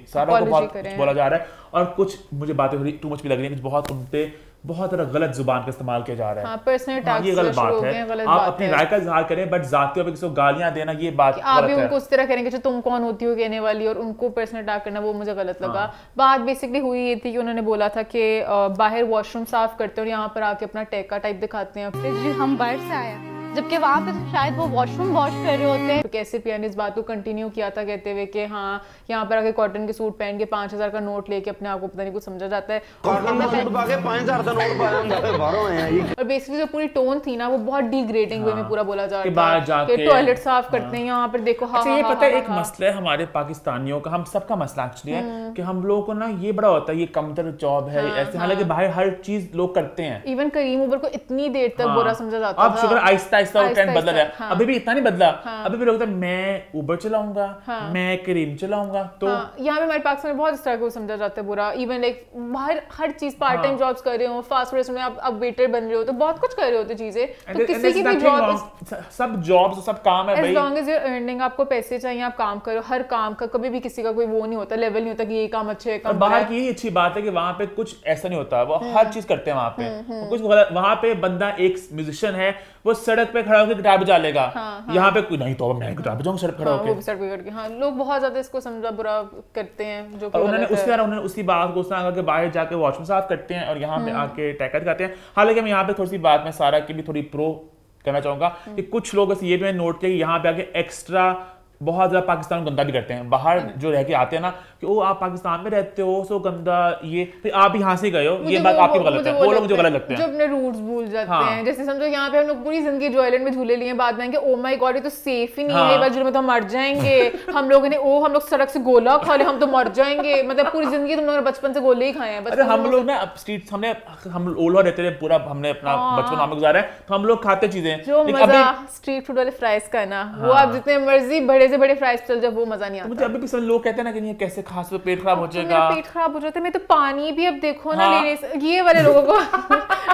सारा को बहुत बोला जा रहा है, और कुछ मुझे बातें थोड़ी टू मच भी लग रही है, बहुत उन पे बहुत तरह गलत जुबान का इस्तेमाल किया जा रहा है। पर्सनल अटैक्स, ये गलत बात है, आप अपनी राय का इजहार करें, बट जाते हुए किसी को गालियां देना, ये बात आप भी उनको उस तरह करेंगे जो तुम कौन होती हो कहने वाली, और उनको पर्सनल अटैक करना वो मुझे गलत लगा। बात बेसिकली हुई ये थी कि उन्होंने बोला था कि बाहर वॉशरूम साफ करते हैं और यहाँ पर आके अपना टेका टाइप दिखाते हैं, हम बाहर से आया, जबकि वहाँ पे तो शायद वो वॉशरूम वॉश कर रहे होते हैं। तो कैसे पिया ने इस बात को कंटिन्यू किया था कहते हुए कि हाँ यहाँ पर आके कॉटन के सूट पहन के 5000 का नोट लेके अपने आप को पता नहीं कुछ समझा जाता है, कॉटन का सूट पा के 5000 का नोट पाया। और बेसिकली जो पूरी टोन थी ना वो बहुत डिग्रेडिंग वे में पूरा बोला जा रहा था कि टॉयलेट साफ करते हैं यहाँ पर देखो। हाँ, ये पता है एक मसला है हमारे पाकिस्तानियों का, हम सबका मसला एक्चुअली है कि हम लोगों को ना ये बड़ा होता है ये कमतर जॉब है ऐसे, हालांकि बाहर हर चीज लोग करते हैं। इवन करीम उबर को इतनी देर तक बुरा समझा जाता था, अब शुक्र आहिस्ता आहिस्ता वो ट्रेंड बदल रहा है। अभी भी इतना नहीं बदला, अभी भी लोग कहते हैं मैं उबर चलाऊंगा, मैं करीम चलाऊंगा। तो यहाँ पे हमारे पाकिस्तान में बहुत इस तरह को समझा जाता है बुरा। इवन लाइक बाहर हर चीज पार्ट टाइम जॉब्स कर रहे हो, फास्ट फूड रेस्टोरेंट में आप वेटर बन रहे हो, तो बहुत कुछ कर रहे होते चीजें, तो किसी की भी जॉब, सब जॉब्स सब काम है भाई, as long as you earning, आपको पैसे चाहिए, आप काम करो। हर काम का कभी भी किसी का कोई वो नहीं होता, लेवल नहीं होता कि ये काम अच्छे है काम। बाहर की अच्छी बात है कि वहाँ पे कुछ ऐसा नहीं होता, वो हर चीज करते हैं वहाँ पे। कुछ वहाँ पे बंदा एक म्यूजिशियन है, वो सड़क पे खड़ा होकर गिटार बजा लेगा, यहाँ पे कोई नहीं तो मैं गिटार बजाऊंगा सड़क खड़ा होकर, वो भी सड़क पे करके। हाँ, लोग बहुत ज्यादा इसको समझा बुरा करते हैं, जो उन्होंने उसी बात को आगे बाहर जाके वॉशरूम साफ करते हैं और यहाँ पे आके टैकल दिखाते हैं। हालांकि मैं यहाँ पे थोड़ी सी बात में सारा की भी थोड़ी प्रो करना चाहूंगा कि कुछ लोग ये भी नोट किया कि यहाँ पे आके एक्स्ट्रा बहुत ज्यादा पाकिस्तान में गंदा भी करते हैं। बाहर जो रह के आते हैं ना कि ओ आप पाकिस्तान में रहते हो सो गंदा, ये फिर आप यहाँ से गए हो, ये बात आपकी गलत है, वो लोग मुझे गलत लगते हैं जो अपने रूट्स भूल जाते हैं। जैसे समझो यहाँ पे हम लोग पूरी जिंदगी जो आइलैंड में झूले लिए, बाद में ओ माय गॉड ये तो सेफ ही नहीं है, बार झूले में तो हम मर जाएंगे। हम लोगों ने हम लोग सड़क से गोला खा ले, हम तो मर जाएंगे। मतलब पूरी जिंदगी तुम लोगों ने बचपन से गोले ही खाए हैं। अरे हम लोग ना स्ट्रीट हम ओल्ड रहते थे, पूरा हमने अपना बचपन वहां में गुजारा है, तो हम लोग खाते चीजें। जो मजा स्ट्रीट फूड वाले फ्राइज का ना, वो आप जितने मर्जी बड़े से बड़े फ्राइज चल, जब वो मजा नहीं आता। मुझे अभी भी सब लोग कहते हैं ना कि नहीं कैसे खास तो पेट खराब हो जाएगा, पेट खराब हो जाता है। मैं तो पानी भी अब देखो ना लेने से ये वाले लोगों को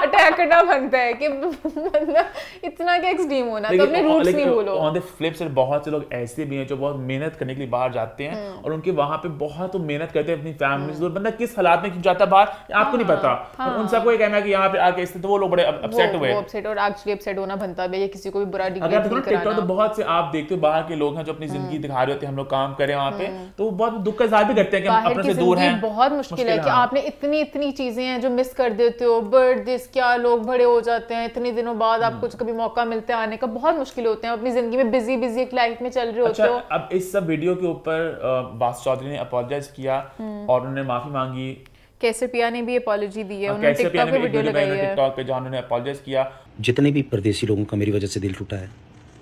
अटैक करना बनता है कि मतलब इतना क्या एक्सट्रीम होना, तो अपने रूट्स नहीं भूलो। ऑन द फ्लिप साइड बहुत से लोग ऐसे भी हैं जो बहुत मेहनत करने के लिए बाहर जाते हैं और उनके वहां पे बहुत मेहनत करते हैं अपनी फैमिली से। बंदा किस हालात में क्यों जाता है बाहर आपको नहीं पता, और उन सबको ये कहना है कि यहाँ पे आके इससे, तो वो लोग बड़े अपसेट हुए। अपसेट और एक्चुअली अपसेट होना बनता है, किसी को भी बुरा डिग्रेड नहीं कराना। टिकटॉक तो बहुत से आप देखते हो बाहर के लोग हैं जो अपनी जिंदगी दिखा रहे होते हैं, हम लोग काम करें वहाँ पे, तो वो बहुत दुख का इज़हार भी करते हैं कि हम अपने से दूर हैं। बहुत मुश्किल है कि आपने इतनी चीजें हैं जो मिस कर देते हो। बर्थडेज क्या लोग बड़े हो जाते हैं, इतने दिनों बाद आपको कभी मौका मिलता है आने का, बहुत मुश्किल होते हैं। अपनी जिंदगी में बिजी एक लाइफ में चल रहे होते हो। अब इस सब वीडियो के ऊपर बास चौधरी ने अपोलोजाइज किया और उन्होंने माफी मांगी। केसर पिया ने भी अपॉलॉजी दी है, उन्होंने टिकटॉक पे वीडियो लगाई है टिकटॉक पे, जहां उन्होंने अपॉलोजाइज किया। जितने भी परदेसी लोगों का मेरी वजह से दिल टूटा है,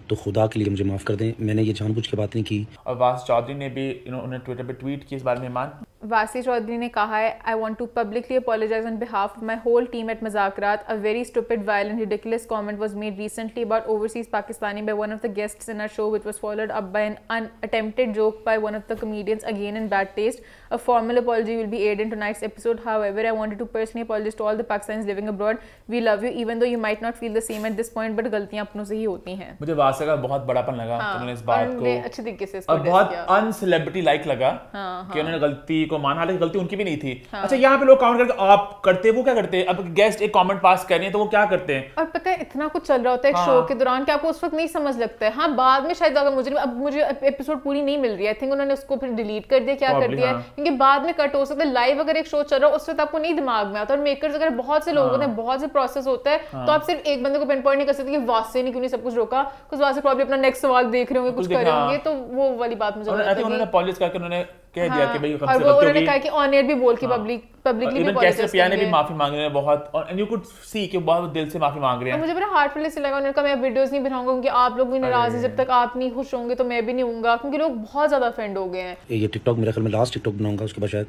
तो खुदा के लिए मुझे माफ कर दें, मैंने ये जानबूझ के बात नहीं की। और वासी चौधरी ने भी उन्होंने ट्विटर पे ट्वीट किया इस बारे में। वासी चौधरी ने कहा है, I want to publicly apologise on behalf of my whole team at मजाकरात। A very stupid, violent, ridiculous comment was made recently about overseas Pakistani by one of the guests in our show, which was followed up by an unattempted joke by one of the comedians, again in bad taste. A formal apology will be aired in tonight's episode. However, I wanted to personally apologize to all the Pakistanis living abroad. We love you, even though you might not feel the same at this point, but गलतियां अपनों से ही होती हैं। मुझे वासी का बहुत बड़ापन लगा उन्होंने इस बात को अच्छे तरीके से इसको और बहुत अनसेलिब्रिटी लाइक लगा कि उन्होंने गलती को माना, हालांकि गलती उनकी भी नहीं थी। अच्छा, यहाँ पे लोग कमेंट करके आप करते, वो क्या करते हैं? अब गेस्ट एक कमेंट पास कर रही है तो वो क्या करते हैं? और पता है इतना कुछ चल रहा होता है एक शो के दौरान कि आपको उस वक्त नहीं समझ लगता है। हाँ, बाद में शायद अगर मुझे एपिसोड पूरी नहीं मिल रही है, आई थिंक उन्होंने उसको फिर डिलीट कर दिया, क्या कर दिया, क्योंकि बाद में कट हो सकता है। लाइव अगर एक शो चल रहा है उस वक्त आपको नहीं दिमाग में आता, और मेकर्स अगर बहुत से लोग होते हैं, बहुत से प्रोसेस होता है, तो आप सिर्फ एक बंदे को पिन पॉइंट नहीं कर सकते कि वासी ने क्यों नहीं सब कुछ रोका, कुछ वासी प्रॉब्लम अपना नेक्स्ट सवाल देख रहे होंगे, कुछ कर रहे होंगे, तो वो वाली बात मुझे लगता है। उन्होंने अपॉलोजाइज करके उन्होंने कह दिया कि भाई हमसे गलती हो गई, कहा कि ऑन एयर भी बोल के पब्लिकली भी केसर पिया ने भी माफी मांग रहे हैं बहुत, और यू कुड सी कि बहुत दिल से माफी मांग रहे हैं। मुझे बड़ा हार्टफुली से लगा, उन्होंने कहा मैं वीडियोस नहीं बनाऊंगा क्योंकि आप लोग भी नाराज हैं, जब तक आप नहीं खुश होंगे तो मैं भी नहीं होऊंगा, क्योंकि लोग बहुत ज्यादा ऑफेंड हो गए हैं। ये टिकटॉक मेरे ख्याल में लास्ट टिकटॉक बनाऊंगा, उसके बाद शायद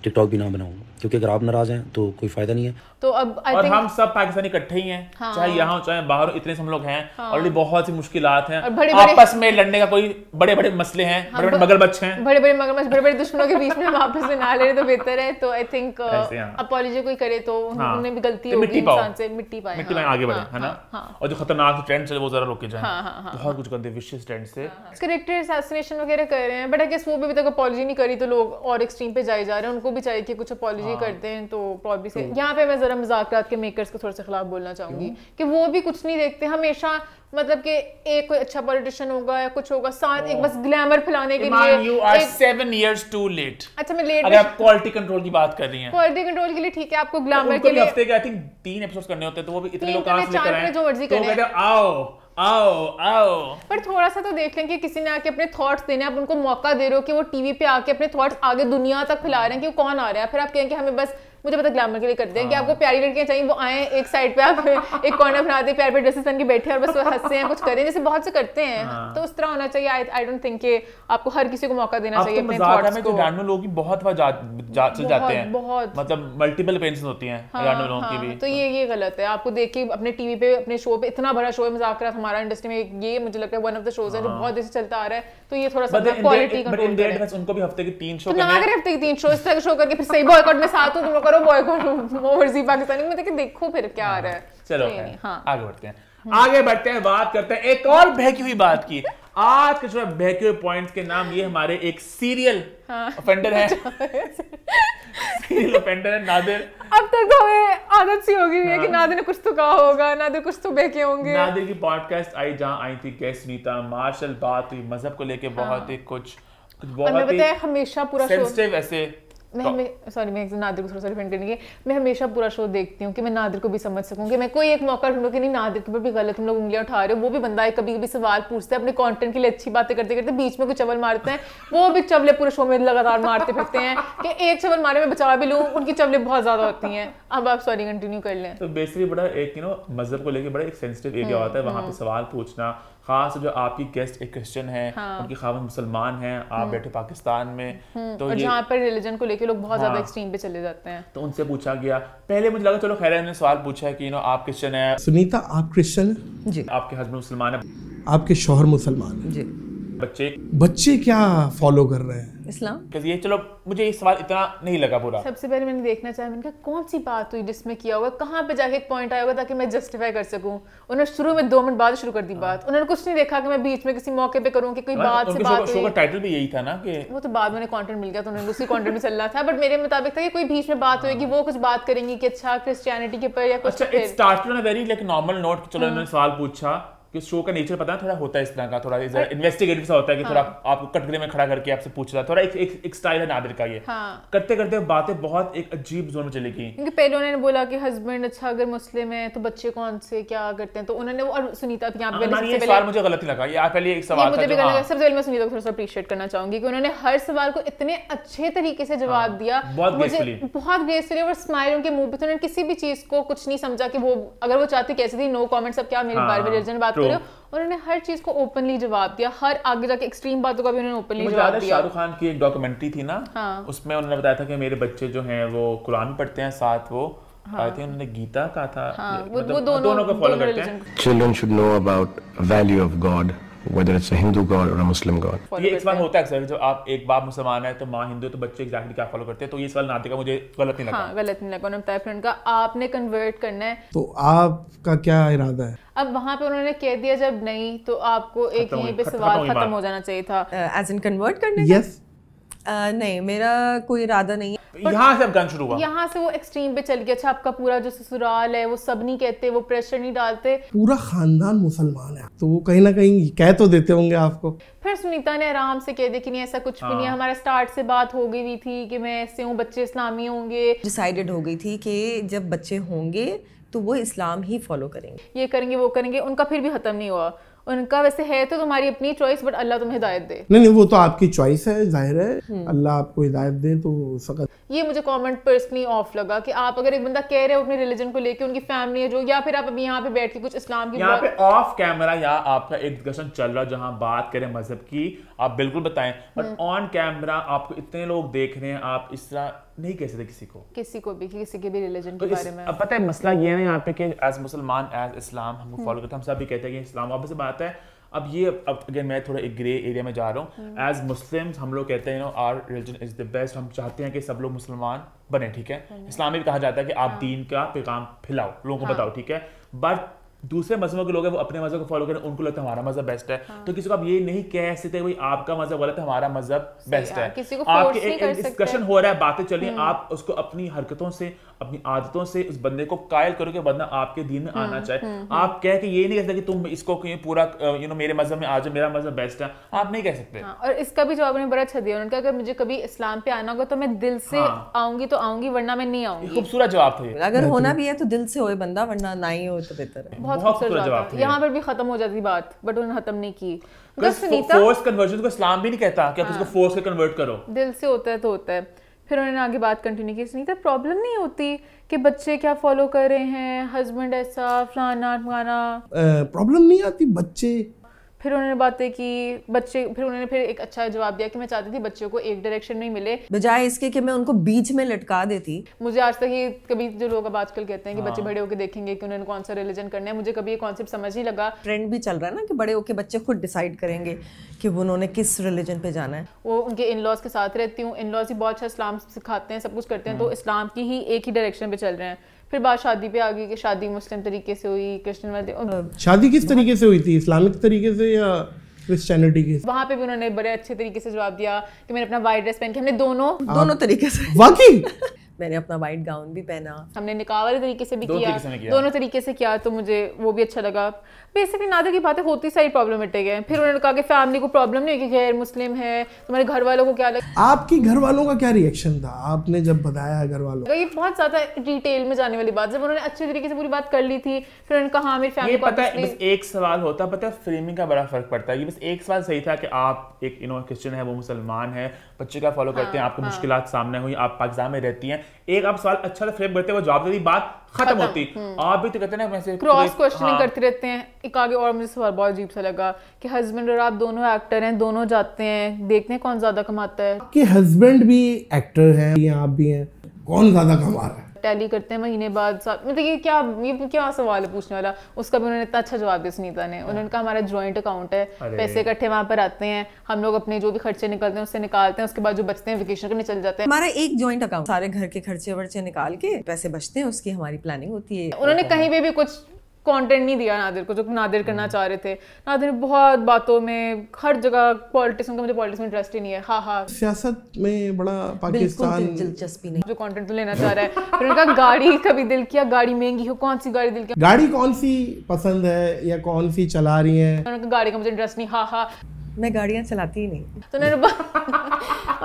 टिकटॉक भी ना बनाऊंगा, क्योंकि अगर आप नाराज हैं तो कोई फायदा नहीं है। तो अब और हम सब पाकिस्तानी इकट्ठे ही हैं, चाहे यहाँ चाहे बाहर, इतने हम लोग हैं, ऑलरेडी बहुत सी मुश्किलात हैं, आपस में लड़ने का कोई बड़े बड़े मसले हैं, बड़े बड़े मगरमच्छ हैं, बड़े बड़े दुश्मनों के बीच में हम आपस में ना लड़े तो बेहतर है। तो आई थिंक अपॉलॉजी कोई करे तो उन्हें भी गलती होगी, इंसान से मिट्टी पाए आगे बढ़े, है ना। और जो खतरनाक ट्रेंड है वो जरा रोके जाए, बहुत कुछ गंदे विशिष्ट ट्रेंड से कैरेक्टर असैसिनेशन वगैरह कर रहे हैं, बट आई गेस वो भी अभी तक अपॉलॉजी नहीं करी, तो लोग और एक्सट्रीम पे जाए जा रहे हैं। उनको भी चाहिए कि कुछ अपॉलॉजी करते हैं, तो प्रॉब्लम से यहाँ पे मैं जरा मजाकरात के मेकर्स को थोड़ा सा खिलाफ बोलना चाहूंगी कि वो भी कुछ नहीं देखते हमेशा, मतलब कि एक कोई अच्छा पॉलिटिशियन होगा या कुछ होगा, साथ एक बस ग्लैमर फैलाने के लिए। You are 7 years too late। अच्छा, मैं लेट, अगर आप क्वालिटी कंट्रोल की बात कर रही हैं, क्वालिटी कंट्रोल के लिए ठीक है, आपको ग्लैमर के लिए हफ्ते के आई थिंक 3 एपिसोड्स करने होते हैं, तो वो भी इतने लोग कहां से लेकर आए, जो मर्जी करें, तो आओ। पर थोड़ा सा तो देख लें कि किसी ने आके अपने थॉट्स देने, आप उनको मौका दे रहे हो कि वो टीवी पे आके अपने थॉट्स आगे दुनिया तक फैला रहे हैं कि वो कौन आ रहा है, फिर आप कहें कि हमें बस मुझे पता ग्लैमर के लिए करते हैं कि आपको प्यारी लड़कियां चाहिए, वो आए एक साइड पे, आप एक कॉर्नर बनाते हैं, प्यार पे ड्रेसेस पहन के बैठे और बस हंसते हैं, कुछ करें, जैसे बहुत से करते हैं। तो उस तरह होना चाहिए। आई डोंट थिंक कि आपको हर किसी को मौका देना चाहिए अपने थॉट्स को। रैंडम लोग भी बहुत बार चल जाते हैं, बहुत मतलब मल्टीपल ओपिनियंस होती हैं रैंडम लोगों की भी, तो ये गलत है। आपको देख के अपने टीवी पे, अपने शो पे, इतना बड़ा शो है मजाकरात हमारा इंडस्ट्री में, ये मुझे लगता है वन ऑफ द शोज है जो बहुत देर से चलता आ रहा है, तो ये थोड़ा सा क्वालिटी कंट्रोल करें। उनको भी हफ्ते के 3 शो करने हैं, हफ्ते के 3 शो, इस तरह शो करके फिर सही बॉयकॉट में साथ हूं, तुम लोग करो बॉयकॉट ओवरसीज पाकिस्तानी में, देखिए देखो फिर क्या आ रहा है। चलो आगे बढ़ते हैं, बात करते हैं एक और बहकी हुई बात की। आज के जो बहके हुए पॉइंट्स के नाम ये हमारे एक सीरियल ऑफेंडर है, सीरियल ऑफेंडर है नादिर। अब तक तो हमें आदत सी हो गई है कि नादिर ने कुछ तो कहा होगा, नादिर कुछ तो बहके होंगे। नादिर की पॉडकास्ट आई जहाँ आई थी गेस्ट सुनीता, मार्शल बात हुई मजहब को लेके, बहुत ही कुछ बहुत ही हमेशा पूरा सेंसिटिव ऐसे। मैं नादिर को थोड़ा सा डिफेंड करने की, मैं हमेशा पूरा शो देखती हूँ कि मैं नादिर को भी समझ सकूँ, कि मैं कोई एक मौका ढूंढूं कि नहीं नादिर के ऊपर भी गलत तुम लोग उंगलियां उठा रहे हो। वो भी बंदा है, कभी कभी सवाल पूछता है अपने कंटेंट के लिए, अच्छी बातें करते करते बीच में कोई चवल मारते हैं, वो भी चवले पूरे शो में लगातार मारते फिरते हैं कि एक चवल मारे मैं बचा भी लूँ, उनकी चवले बहुत ज्यादा होती हैं। अब आप सॉरी कंटिन्यू कर लें। तो बेसिकली बड़ा एक मजहब को लेकर बड़ा एक सेंसिटिव एरिया होता है, वहाँ पे सवाल पूछना, खास जो आपकी गेस्ट एक क्रिश्चियन है, उनकी खावन मुसलमान हैं, आप बैठे पाकिस्तान में, तो और जहाँ पर रिलीजन को लेके लोग बहुत ज्यादा एक्सट्रीम पे चले जाते हैं। तो उनसे पूछा गया, पहले मुझे लगा चलो खैर है, उन्होंने सवाल पूछा है कि आप क्रिश्चियन है, सुनीता आप क्रिश्चियन हैं जी, आपके हस्बैंड मुसलमान है, आपके शौहर मुसलमान हैं जी, बच्चे क्या फॉलो कर रहे हैं इस्लाम? ये चलो मुझे ये सवाल इतना नहीं लगा बुरा। सबसे पहले मैंने देखना चाहा, मैंने कहा कौन सी बात हुई जिसमें किया होगा, कहाँ पे जाके एक पॉइंट आया होगा ताकि मैं जस्टिफाई कर सकूं। उन्होंने शुरू में 2 मिनट बाद शुरू कर दी बात, उन्होंने कुछ नहीं देखा कि मैं बीच में किसी मौके पे करूं कि कोई बात से बात शो का टाइटल भी यही था ना कि वो तो बाद में कंटेंट मिल गया तो उन्होंने उसी कंटेंट में चल रहा था, बट मेरे मुताबिक था कि कोई बीच में बात होगी, वो कुछ बात करेंगी कि अच्छा क्रिश्चियनिटी के ऊपर या कुछ। अच्छा, it started on a very like normal note, चलो उन्होंने सवाल पूछा कि शो का नेचर पता है थोड़ा होता है इस तरह का, थोड़ा इन्वेस्टिगेटिव सा होता है कि थोड़ा आपको कटघरे में खड़ा करके आपसे पूछ रहा है, थोड़ा एक स्टाइल है नादिर का ये। करते करते बातें बहुत एक अजीब जोन में चली गई, क्योंकि पहले उन्होंने बोला कि हस्बैंड अच्छा अगर मुस्लिम है तो बच्चे कौन से क्या करते हैं, तो उन्होंने वो, और सुनीता भी यहाँ पे ये सवाल मुझे गलत नहीं लगा, ये पहले एक सवाल था मुझे भी गलत लगा। सबसे पहले मैं सुनीता को थोड़ा सा अप्रिशिएट करना चाहूंगी कि उन्होंने हर सवाल को इतने अच्छे तरीके से जवाब दिया, बहुत ग्रेसफुली, और स्माइल उनके मुंह पे, तो उन्होंने किसी भी चीज को कुछ नहीं समझा कि वो अगर वो चाहती कैसे थी, नो कमेंट्स, अब क्या मेरे बारे में रिलीजन बात कर रहे हो, उन्होंने हर चीज को ओपनली जवाब दिया, हर आगे जाके एक्सट्रीम बातों का भी उन्होंने ओपनली जवाब दिया। शाहरुख खान की एक डॉक्यूमेंट्री थी ना, उसमें उन्होंने बताया था कि मेरे बच्चे जो हैं वो कुरान पढ़ते हैं, साथ वो आई थिंक उन्होंने गीता का था, वो दोनों को फॉलो करते हैं। Children should know about value of God, whether it's a Hindu God or a Muslim God. ये एक सवाल होता है अक्सर, जो आप एक बाप मुसलमान है तो माँ हिंदू, तो बच्चे एग्जैक्टली क्या फॉलो करते हैं, तो ये सवाल नादिर का मुझे गलत नहीं लगा। गलत नहीं लगा। उन्होंने बताया फ्रेंड का आपने कन्वर्ट करना है, तो आपका क्या इरादा है? अब वहाँ पे उन्होंने कह दिया जब नहीं तो आपको एक यहीं पे सवाल खत्म हो जाना चाहिए था। एज इन कन्वर्ट करने? यस। नहीं, मेरा कोई इरादा नहीं है। यहाँ से अब गन शुरू हुआ, यहाँ से वो एक्सट्रीम पे चल गया। अच्छा, आपका पूरा जो ससुराल है वो सब नहीं कहते, वो प्रेशर नहीं डालते, पूरा खानदान मुसलमान है, तो वो कहीं ना कहीं कह तो देते होंगे आपको। फिर सुनीता ने आराम से कह दिया कि नहीं ऐसा कुछ भी नहीं है, हमारा स्टार्ट से बात हो गई हुई थी कि मैं ऐसे हूँ, बच्चे इस्लामी होंगे, डिसाइडेड हो गई थी कि जब बच्चे होंगे तो वो इस्लाम ही फॉलो करेंगे, ये करेंगे वो करेंगे। उनका फिर भी खत्म नहीं हुआ, उनका वैसे है तो तुम्हारी अपनी चॉइस, बट अल्लाह तुम्हें हिदायत दे। नहीं वो तो आपकी चॉइस है, जाहिर है अल्लाह आपको हिदायत दे तो सकत। ये मुझे कमेंट पर्सनली ऑफ लगा कि आप अगर एक बंदा कह रहे हो अपने रिलीजन को लेके, उनकी फैमिली है जो, या फिर आप अभी यहाँ पे बैठ के कुछ इस्लाम की यहाँ पे ऑफ कैमरा या आपका एक डिस्कशन चल रहा है जहाँ बात करें मजहब की, आप बिल्कुल बताएं, बट ऑन कैमरा आपको इतने लोग देख रहे हैं, आप इस तरह नहीं कह सकते किसी को भी किसी के भी रिलीजन के बारे में। अब पता है मसला ये है यहाँ पे कि एज मुसलमान एज इस्लाम हम फॉलो करते हैं, हम सब भी कहते हैं कि इस्लाम ऑब्वियस बात है। अब ये अब अगर मैं थोड़ा एक ग्रे एरिया में जा रहा हूँ, एज मुस्लिम्स हम लोग कहते हैं our religion is the best, हम चाहते हैं कि सब लोग मुसलमान बने, ठीक है। इस्लाम में भी कहा जाता है कि आप दीन का पैगाम फैलाओ, लोगों को बताओ, ठीक है। बट दूसरे मजहबों के लोग हैं वो अपने मजहब को फॉलो करें, उनको लगता है हमारा मजहब बेस्ट है, तो किसी को आप ये नहीं कह सकते भाई आपका मजहब गलत है, हमारा मजहब बेस्ट है। आपके एक डिस्कशन हो रहा है, बातें चल रही हैं, आप उसको अपनी हरकतों से, अपनी आदतों से उस बंदे को कायल करो कि बंदा आपके दीन में आना चाहे। आप कह के ये नहीं कह सकते कि तुम इसको पूरा मेरे मजहब में आ जाओ, मेरा मजहब बेस्ट है, आप नहीं कह सकते। और इसका भी जवाब उन्होंने बड़ा अच्छा दिया, उन्होंने कहा अगर मुझे कभी इस्लाम पे आना होगा तो मैं दिल से आऊंगी तो आऊंगी, वरना मैं नहीं आऊंगी। खूबसूरत जवाब था ये। अगर होना भी है तो दिल से होए बंदा, वरना ना ही हो तो बेहतर है। बहुत खूबसूरत जवाब। यहाँ पर भी खत्म हो जाती बात, बट उन्होंने खत्म नहीं की। फोर्स कन्वर्जन को इस्लाम भी नहीं कहता कि आप उसको फोर्स से कन्वर्ट करो, दिल से होता है तो होता है। फिर उन्होंने आगे बात कंटिन्यू की, सुनीता प्रॉब्लम नहीं होती कि बच्चे क्या फॉलो कर रहे हैं, हस्बैंड ऐसा फलाना ठमाना, प्रॉब्लम नहीं आती बच्चे। फिर उन्होंने बातें की बच्चे, फिर उन्होंने फिर एक अच्छा जवाब दिया कि मैं चाहती थी बच्चों को एक डायरेक्शन में मिले, बजाय इसके कि मैं उनको बीच में लटका देती। मुझे आज तक ये कभी जो लोग अब आजकल कहते हैं कि बच्चे बड़े होकर देखेंगे कि उन्होंने कौन सा रिलीजन करना है, मुझे कभी ये कॉन्सेप्ट समझ नहीं लगा। ट्रेंड भी चल रहा है ना कि बड़े होकर बच्चे खुद डिसाइड करेंगे कि वो उन्होंने किस रिलीजन पे जाना है। वो उनके इन लॉज के साथ रहती हूँ, इन लॉज ही बहुत अच्छा इस्लाम सिखाते हैं, सब कुछ करते हैं, तो इस्लाम की ही एक ही डायरेक्शन पे चल रहे हैं। फिर बात शादी पे आ गई कि शादी मुस्लिम तरीके से हुई, क्रिश्चियन वाले। शादी किस तरीके से हुई थी, इस्लामिक तरीके से या क्रिश्चियनिटी के। वहाँ पे भी उन्होंने बड़े अच्छे तरीके से जवाब दिया कि मैंने अपना वाइट ड्रेस पहन के, हमने दोनों तरीके से वाकई मैंने अपना वाइट गाउन भी पहना, हमने निकाह वाले तरीके से भी किया, दोनों तरीके से किया, तो मुझे वो भी अच्छा लगा। बेसिकली नादिर की बातें होती सारी प्रॉब्लमेटिक है। फिर उन्होंने कहा कि फैमिली को प्रॉब्लम नहीं है कि गैर मुस्लिम है, तुम्हारे घर वालों को क्या लगा। आपकी घर वालों का क्या रिएक्शन था आपने जब बताया घर वालों को? ये बहुत ज्यादा डिटेल में जाने वाली बात, जब उन्होंने अच्छे तरीके से पूरी बात कर ली थी, फिर उन्होंने कहा मेरी फैमिली पता है, बस एक सवाल होता, पता है फ्रेमिंग का बड़ा फर्क पड़ता है। ये बस एक सवाल सही था कि आप एक क्रिश्चियन है, वो मुसलमान है, बच्चे का फॉलो करते हैं, आपको मुश्किलात सामने हुई, आप पाकिस्तान में रहती हैं, एक आप सवाल अच्छा फ्रेम करते हैं, वो जवाब देती, बात खत्म होती। आप भी तो कहते हैं वैसे क्रॉस क्वेश्चनिंग करते रहते हैं। एक आगे और मुझे सवाल बहुत अजीब सा लगा कि हस्बैंड और आप दोनों एक्टर हैं, दोनों जाते हैं, देखते हैं कौन ज्यादा कमाता है। कि हस्बैंड भी एक्टर हैं या आप भी हैं, कौन ज्यादा कमा रहा है? टैली करते हैं महीने बाद, मतलब ये क्या सवाल है पूछने वाला। उसका भी उन्होंने इतना अच्छा जवाब दिया सुनीता ने। उन्होंने कहा हमारा जॉइंट अकाउंट है, पैसे इकट्ठे वहाँ पर आते हैं, हम लोग अपने जो भी खर्चे निकलते हैं उससे निकालते हैं, उसके बाद जो बचते हैं वेकेशन करने चले जाते हैं। हमारा एक जॉइंट अकाउंट, सारे घर के खर्चे वर्चे निकाल के पैसे बचते हैं, उसकी हमारी प्लानिंग होती है। उन्होंने कहीं पे भी कुछ कंटेंट नहीं दिया नादिर को जो नादिर करना चाह रहे थे। नादिर बहुत बातों में, हर जगह पॉलिटिक्स में, मुझे पॉलिटिक्स में इंटरेस्ट ही नहीं है। हाँ सियासत में बड़ा पाकिस्तान दिलचस्पी नहीं, जो कंटेंट तो लेना चाह रहा है। फिर उनका गाड़ी कभी दिल किया, गाड़ी महंगी हो, कौन सी गाड़ी दिल किया, गाड़ी कौन सी पसंद है या कौन सी चला रही है? उनका गाड़ी का मुझे इंटरेस्ट नहीं। हाँ मैं गाड़ियाँ चलाती ही नहीं। तो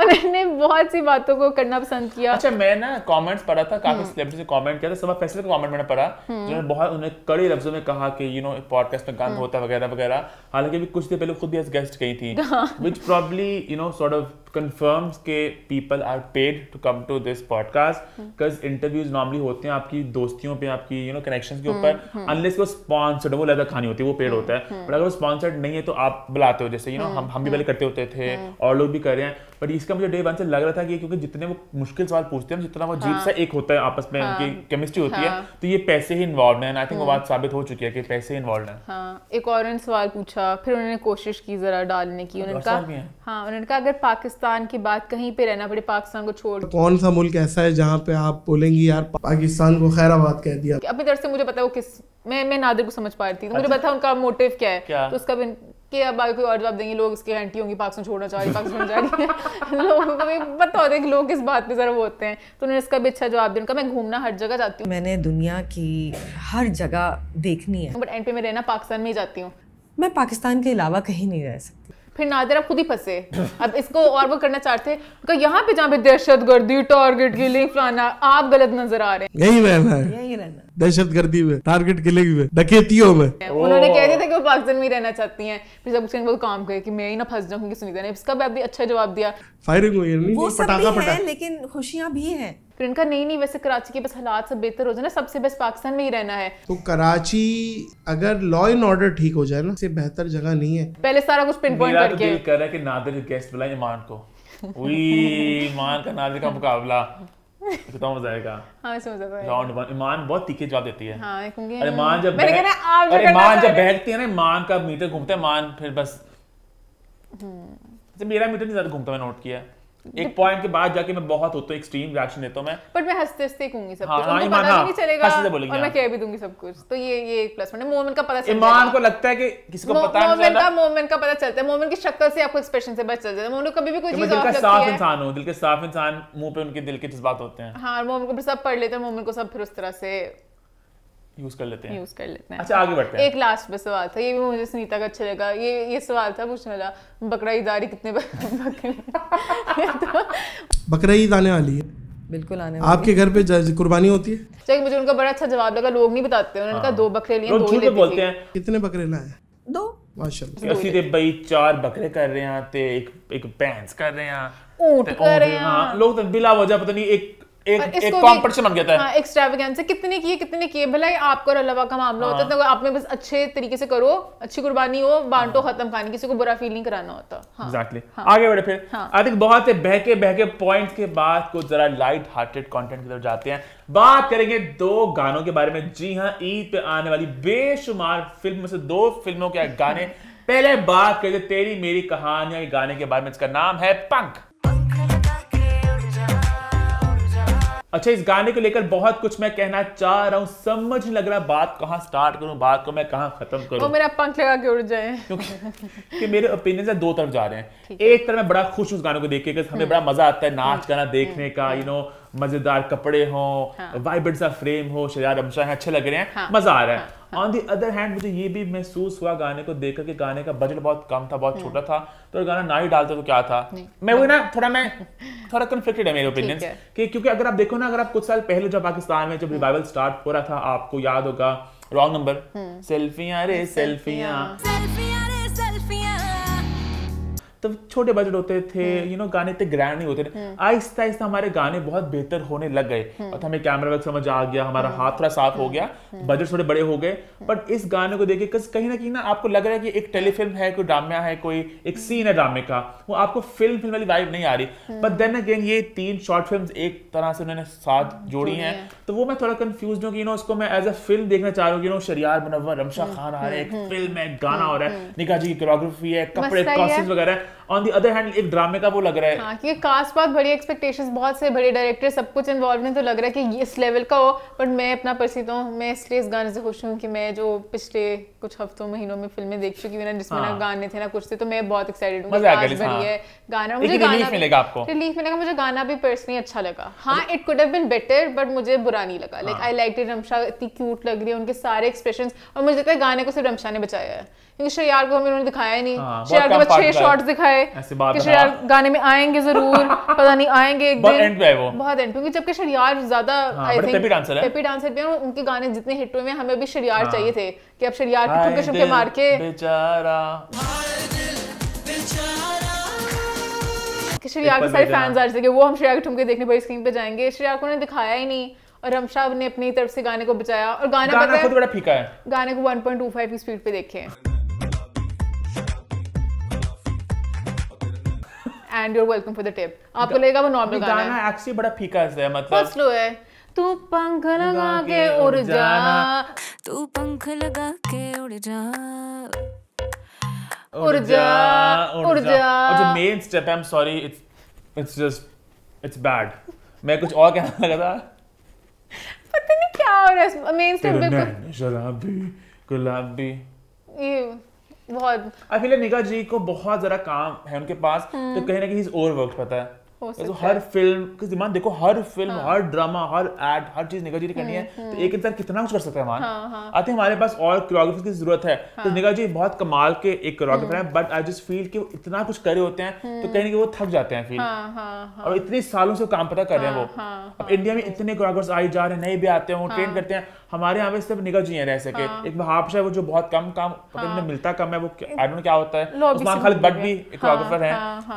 उन्होंने बहुत सी बातों को करना पसंद किया। अच्छा, मैं ना कमेंट्स पढ़ा था, काफी सेलिब्रिटी से कमेंट किया था, सबा फैसले का कमेंट मैंने पढ़ा, जिन्होंने बहुत उन्हें कड़े लफ्जों में कहा कि पॉडकास्ट में गंद होता है वगैरह वगैरह। हालांकि भी कुछ देर पहले खुद भी एज गेस्ट गई थी, which probably sort of confirms के people are paid to come to this podcast, because interviews normally होते हैं आपकी दोस्तियों पे, आपकी connections के ऊपर, unless वो sponsored, वो लगा खानी होती है, वो पेड होता है। बट अगर वो sponsored नहीं है तो आप बुलाते हो, जैसे हम भी पहले करते होते थे और लोग भी कर रहे हैं। बट इसका मुझे डे वन से लग रहा था कि क्योंकि जितने वो मुश्किल सवाल पूछते हैं, जितना वो अजीब सा एक होता है आपस में, उनकी केमिस्ट्री होती है, तो ये पैसे ही इन्वॉल्व है। आई थिंक वो बात साबित हो चुकी है कि पैसे ही इन्वॉल्व है। एक और सवाल पूछा, फिर उन्होंने कोशिश की जरा डालने की। उन्होंने कहा अगर पाकिस्तान की बात कहीं पे रहना पड़े, पाकिस्तान को छोड़, कौन सा मुल्क ऐसा है जहाँ पे आप बोलेंगी यार पाकिस्तान को खैराबाद कह दिया? अपनी तरफ से मुझे पता है वो किस, मैं नादिर को समझ पा रही थी, तो मुझे पता उनका मोटिव क्या है, तो उसका भी कि अब आगे कोई और जवाब देंगे, लोग इसके एंटी होंगे, पाकिस्तान छोड़ना चाह रही, पाकिस्तान जा रही है। लोगों को भी पता होता है कि लोग किस बात पे जरा वो होते हैं, तो उन्होंने इसका भी अच्छा जवाब दिया। उनका मैं घूमना हर जगह जाती हूँ, मैंने दुनिया की हर जगह देखनी है, बट एंड पे मैं रहना पाकिस्तान में ही जाती हूँ। मैं पाकिस्तान के अलावा कहीं नहीं रह सकती। फिर नादिर आप खुद ही फंसे। अब इसको और वो करना चाहते हैं, यहाँ पे जहाँ पे दहशतगर्दी, टारगेट किलिंग, फलाना, आप गलत नजर आ रहे हैं। यही रहना दहशतगर्दी में, टारगेट किलिंग में, डकैतियों में। उन्होंने कह दिया था कि वो पाकिस्तान में ही रहना चाहती हैं। फिर जब उसने वो काम करे कि मैं ही ना फंस जाऊँ, क्योंकि सुनीता ने इसका भी अच्छा जवाब दिया। फायरिंग हुई है, वो सब भी है, लेकिन खुशियां भी हैं। फिर इनका नहीं वैसे कराची के बस हालात सब बेहतर हो जाए ना, सबसे बेस्ट पाकिस्तान में ही रहना है। तो कराची अगर लॉ एंड ऑर्डर ठीक हो जाए ना, इससे बेहतर जगह नहीं है। पहले सारा कुछ पिन पॉइंट करके दिल कर रहा है कि नादिर गेस्ट बुलाए ईमान को। ईमान का नादिर का मुकाबला कितना मजा आएगा। राउंड 1 ईमान बहुत तीखे जवाब देती है। अरे ईमान जब बैठती है ना, ईमान का मीटर घूमता है, ईमान फिर बस मेरा मीटर नहीं ज्यादा घूमता, मैं नोट किया। एक पॉइंट के बाद जाके मैं बहुत होता हूँ, एक्सट्रीम रिएक्शन देता हूँ मैं, बट मैं हंसते हंसते कहूंगी सब कुछ, उनको पता नहीं चलेगा और मैं कह भी दूंगी सब कुछ। तो ये एक प्लस पॉइंट है। मोमेंट का पता चलता है, ईमान को लगता है कि किसी को पता नहीं चलता, मोमेंट का पता चलता है, मोमेंट की शक्ल से आपको एक्सप्रेशन से पता चल जाता है। मोमेंट कभी भी कोई चीज दिल का साफ इंसान हो, दिल के साफ इंसान, मुंह पे उनके दिल के जज्बात होते हैं। हां, मोमेंट को सब पढ़ लेते हैं, मोमेंट को सब फिर उस तरह से यूज कर लेते हैं। अच्छा, आगे बढ़ते हैं। एक लास्ट बस सवाल था, ये भी मुझे सुनीता का अच्छा लगा। ये सवाल था पूछने वाला, बकरा ईद आ रही, कितने बकरा ईद आने वाली है, बिल्कुल आने वाली। आपके घर पे कुर्बानी होती है? चलिए, मुझे उनका बड़ा अच्छा जवाब लगा। लोग नहीं बताते, उन्होंने कहा 2 बकरे लिए, 2 ही बोलते हैं। कितने बकरे लाए? 2 माशाल्लाह। सीधे भाई 4 बकरे कर रहे हैं, एक भैंस कर रहे हैं, ऊंट कर रहे हैं। लोग तो बिला वजह पता नहीं एक कंपटीशन बन गया था। एक्सट्रावेगेंस कितने किए, भला आपको और अल्लाह का मामला होता है, तो आप में बस अच्छे तरीके से करो, अच्छी कुर्बानी हो, बांटो, खत्म, खाने, किसी को बुरा फील नहीं कराना होता। एग्जैक्टली। आगे बढ़े फिर। आई थिंक बहुत से बहके पॉइंट्स के बाद कुछ जरा लाइट हार्टेड कंटेंट की तरफ जाते हैं। बात करेंगे 2 गानों के बारे में। जी हाँ, ईद पे आने वाली बेशुमार फिल्म में से 2 फिल्मों के गाने। पहले बात करेंगे तेरी मेरी कहानियां के गाने के बारे में, इसका नाम है पंख। अच्छा, इस गाने को लेकर बहुत कुछ मैं कहना चाह रहा हूँ, समझ नहीं लग रहा बात कहाँ स्टार्ट करूँ, बात को मैं कहाँ खत्म करूँ। वो मेरा पंख लगा के उड़ जाए, क्योंकि मेरे ओपिनियन से दो तरफ जा रहे हैं। एक तरफ मैं बड़ा खुश हूँ उस गाने को देख के, हमें बड़ा मजा आता है नाच गाना देखने का, यू नो, मजेदार कपड़े हो, वाइब्रेंट सा फ्रेम हो, शरिया रमशा है, अच्छे लग रहे हैं, मजा आ रहा है। ऑन दी अदर हैंड मुझे ये भी महसूस हुआ गाने को देखकर कि गाने का बजट बहुत कम था, बहुत छोटा था, तो गाना ना ही डालते तो क्या था। मैं थोड़ा कन्फ्लिक्टेड है मेरे ओपिनियंस कि, क्योंकि अगर आप देखो ना, अगर आप कुछ साल पहले जब पाकिस्तान में जब रिवाइवल स्टार्ट हो रहा था, आपको याद होगा रॉन्ग नंबर, सेल्फियां रे सेल्फियां, तो छोटे बजट होते थे, यू नो, गाने इतने ग्रैंड नहीं होते थे। आहिस्ता आहिस्ता हमारे गाने बहुत बेहतर होने लग गए और हमें कैमरा वर्क समझ आ गया, हमारा हाथ थोड़ा साफ हो गया, बजट थोड़े बड़े हो गए। बट इस गाने को देखे कहीं ना कहीं ना आपको लग रहा है कि एक टेलीफिल्म है, कोई ड्रामा है, कोई एक सीन है ड्रामे का, वो आपको फिल्म वाली वाइब नहीं आ रही। बट देन अगेन ये 3 शॉर्ट फिल्म्स एक तरह से उन्होंने साथ जोड़ी हैं, तो वो मैं थोड़ा कंफ्यूज हूँ कि, यू नो, उसको मैं एज अ फिल्म देखना चाह रहा हूँ। यू नो, शरियार मुनव्वर, रमशा खान आ रहे हैं, एक फिल्म है, गाना हो रहा है, निका जी की कोरियोग्राफी है, कपड़े, कॉस्ट्यूम्स वगैरह। ऑन दी अदर हैंड एक ड्रामे का वो लग रहा है, हाँ, क्योंकि कास्ट बहुत बड़ी, एक्सपेक्टेशंस बहुत से, बड़े डायरेक्टर, सब कुछ इन्वॉल्व है, तो लग रहा है कि इस लेवल का हो। बट मैं अपना परसीता हूँ, मैं इसलिए इस गाने से खुश हूँ कि मैं जो पिछले कुछ हफ्तों महीनों में फिल्में देख चुकी हूँ ना, जिसमें ना गाने थे ना कुछ थे, तो मैं बहुत एक्साइटेड हूँ। गाना मुझे रिलीफ मिलेगा आपको, रिलीफ मिलेगा। मुझे गाना भी पर्सनली अच्छा लगा। हाँ, it could have been better, but मुझे बुरा नहीं लगा। Like I like it. Ramsha इतनी क्यूट लग रही है, उनके सारे एक्सप्रेशंस, और मुझे लगता है गाने को सिर्फ रमशा ने बचाया है, क्योंकि श्रेयार को हमें उन्होंने दिखाया ही नहीं। श्रेयार के बाद 6 शॉट्स दिखाए कि श्रेयार गाने में आएंगे जरूर, पता नहीं आएंगे एक दिन, बहुत एंड, क्योंकि जबकि श्रेयार ज्यादा आई थिंक पेपी डांसर भी है, उनके गाने जितने हिट हुए हैं, हमें भी श्रेयार चाहिए थे कि अब श्रेयार की ठुमके शुमके मार के कि श्रेयार के सारे फैंस आ सके, वो हम श्रेयार के ठुमके देखने बड़ी स्क्रीन पे जाएंगे। श्रेयार को उन्होंने दिखाया ही नहीं, और रमशा ने अपनी तरफ से गाने को बचाया, और गाना खुद बड़ा फीका है। गाने को 1.25 की स्पीड पे देखे and you are welcome for the tip. आपको लगेगा वो नॉर्मल गाना है, एक्चुअली बड़ा फीका है, मतलब बहुत स्लो है। तू पंख लगा के उड़ जा, तू पंख लगा के उड़ जा, उड़ जा, उड़ जा। और जो मेन स्टेप है, I am sorry, it's bad. मैं कुछ और कहना लगा था, पता नहीं क्या हो रहा है। मेन स्टेप बिल्कुल शराबी गुलाबी, ये बहुत, आई फील निका जी को बहुत जरा काम है उनके पास, तो कहीं ना कहीं इज ओवरवर्क्ड, पता है। तो हर फिल्म के दिमाग देखो, हर फिल्म, हर ड्रामा, हर एड, हर चीज निका जी ने करनी है, तो एक इंसान कितना कुछ कर सकता है। मान आते हमारे पास और कोरियोग्राफर्स की जरूरत है, तो निका जी बहुत कमाल के एक कोरियोग्राफर है, बट आई जस्ट फील कि वो इतना कुछ करे होते हैं, तो कहीं ना कहीं वो थक जाते हैं फील, और इतने सालों से काम पता कर रहे हैं वो। अब इंडिया में इतने कोरियोग्राफर्स आई जा रहे हैं, नए भी आते हैं, वो ट्रेन करते हैं। हमारे यहाँ पे सिर्फ निका जी हैं रह सके, एक वहाब है वो जो बहुत कम काम, पता नहीं मिलता कम है, वो आई डोंट नो क्या होता है। उस्मान खालिद भट्ट भी एक कोरियोग्राफर है,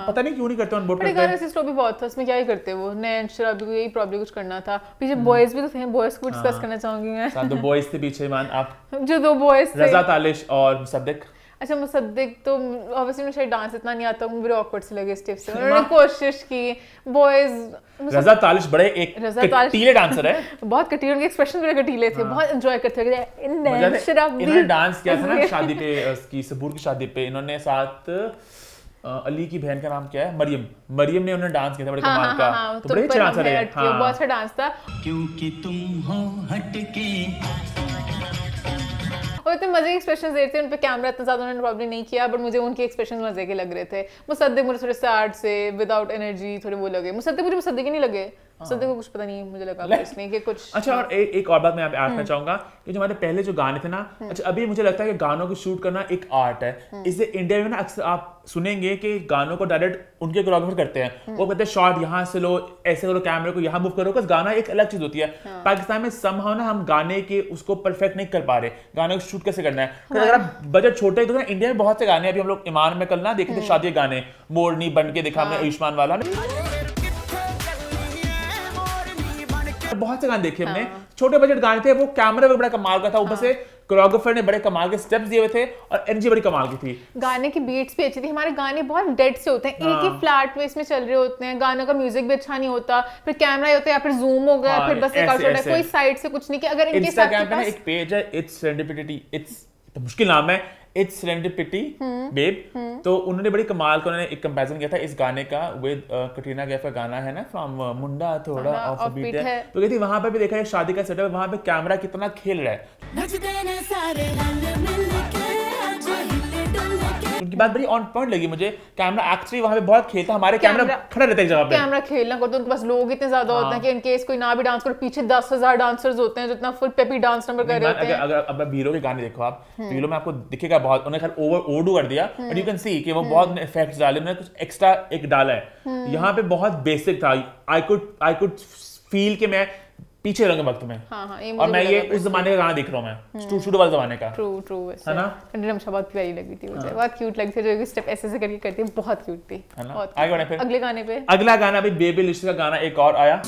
पता नहीं क्यों नहीं करते ऑन बोर्ड करते हैं। गाना भी बहुत था, उसमें क्या ही करते वो, नैन शराबी को यही प्रॉब्लम कुछ करना था। पीछे बॉयज भी तो थे, बॉयज को डिस्कस करना चाहूंगी मैं। दो बॉयज थे पीछे, मान आप जो 2 बॉयज थे, रजा तालिश और मुसद्दिक। अच्छा, मुसद्दिक तो ऑब्वियसली मुझे डांस इतना नहीं आता, मुझे ऑकवर्ड से लगे स्टेप से, उन्होंने कोशिश की। बॉयज, रजा तालिश बड़े एक कटीले डांसर है, बहुत कटीले, उनके एक्सप्रेशन बड़े कटीले थे, बहुत एंजॉय करते थे। इन्होंने डांस किया था ना शादी पे, उसकी सबूर की शादी पे, इन्होंने साथ अली की बहन का नाम क्या है, मरियम ने उन्होंने डांस किया था, बड़े कमाल का, तो बड़े अच्छा डांसर है, बहुत अच्छा डांस था। क्योंकि तुम हो हटके, और इतने मजे के एक्सप्रेशंस दे रहे थे, उन पे कैमरा इतना ज्यादा उन्होंने प्रॉब्लम नहीं किया, बट मुझे उनके एक्सप्रेशंस मजे के लग रहे थे। मुसद्दिक मुझे थोड़े सैड से, विदाउट एनर्जी थोड़े वो लगे। मुसद्दिक ही नहीं लगे, मुसद्दिक को कुछ पता नहीं, मुझे लगा इसमें कि कुछ। अच्छा, और एक और बात मैं यहाँ पे ऐड करना चाहूंगा कि जो हमारे पहले जो गाने थे ना, अच्छा अभी मुझे लगता है कि गानों को शूट करना एक आर्ट है। इससे इंडिया में ना अक्सर आप सुनेंगे कि गानों को डायरेक्ट उनके कोरियोग्राफर करते हैं, वो कहते हैं शॉट यहाँ से लो, ऐसे करो, कैमरे को यहाँ मूव करो, बस गाना एक अलग चीज होती है। पाकिस्तान में समहाउ ना हम गाने के उसको परफेक्ट नहीं कर पा रहे, गाने को शूट कैसे करना है। अगर आप बजट छोटे है तो ना, इंडिया में बहुत से गाने, अभी हम लोग ईमान में कल ना देखे थे शादी गाने, मोरनी बन के दिखा हमने आयुष्मान वाला, बहुत से गाने देखे हमने, छोटे बजट गाने थे, वो कैमरा भी बड़ा कमाल का था, ऊपर से कोरियोग्राफर ने बड़े कमाल के स्टेप्स दिए हुए थे, और एनर्जी बड़ी कमाल की थी। गाने की बीट्स भी अच्छी थी। हमारे गाने बहुत डेड से होते हैं, एक ही फ्लैट वेस में चल रहे होते हैं, गानों का म्यूजिक भी अच्छा नहीं होता, फिर कैमरा ही होता है, या फिर जूम हो गया, फिर बस एक आउट होता है, कोई साइड से कुछ नहीं कि अगर इनके साथ एक पेज है, इट्स सेरेंडिपिटी, इट्स मुश्किल नाम है, इट्स सेरेंडिपिटी बेब, तो उन्होंने बड़ी कमाल का उन्होंने एक कंपैरिजन किया था इस गाने का विद कटरीना कैफ का गाना है ना फ्रॉम मुंडा थोड़ा ऑफ बीट है, तो कहती वहां पे भी देखा है शादी का सेटअप, वहां पे कैमरा कितना खेल रहा है। उनकी बात बड़ी ऑन पॉइंट लगी मुझे, कैमरा एक्चुअली वहां पे बहुत खेलता, हमारे कैमरा खड़ा रहता है जगह पे, कैमरा खेलना करते उनके पास लोग इतने ज्यादा होते हैं कि इनकेस कोई ना भी डांस करे पीछे 10,000 डांसर्स होते हैं जो इतना फुल पेपी डांस नंबर कर रहे होते हैं। अगर अब हीरो के गाने देखो आप, हीरो में आपको दिखेगा बहुत, उन्होंने खैर ओवरडू कर दिया, बट यू कैन सी कि वो बहुत इफेक्ट्स डाले, उन्होंने कुछ एक्स्ट्रा एक डाला है। यहाँ पे बहुत बेसिक था, आई कुड फील कि मैं पीछे रहूंगा वक्त में। और मैं ये उस जमाने का गाना देख रहा हूँ, मैं स्टूडियो वाले जमाने का। ट्रू है ना। रमशा बहुत प्यारी लगी थी मुझे, बहुत क्यूट लगी थी, जो स्टेप ऐसे करके करती है, बहुत क्यूट थी। आगे बढ़े फिर अगले गाने पे। अगला गाना अभी बेबी लिश का गाना एक और आया,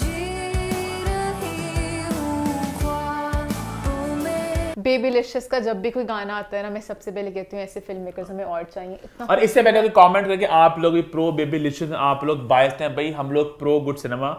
बेबीलिशियस का जब भी कोई गाना आता है ना, मैं सबसे पहले कहती हूँ ऐसे फिल्म मेकर्स हमें और चाहिए इतना। और इससे पहले कमेंट करके आप लोग भी प्रो बेबीलिशियस, आप लोग बायस्ड हैं भाई, हम लोग प्रो गुड सिनेमा,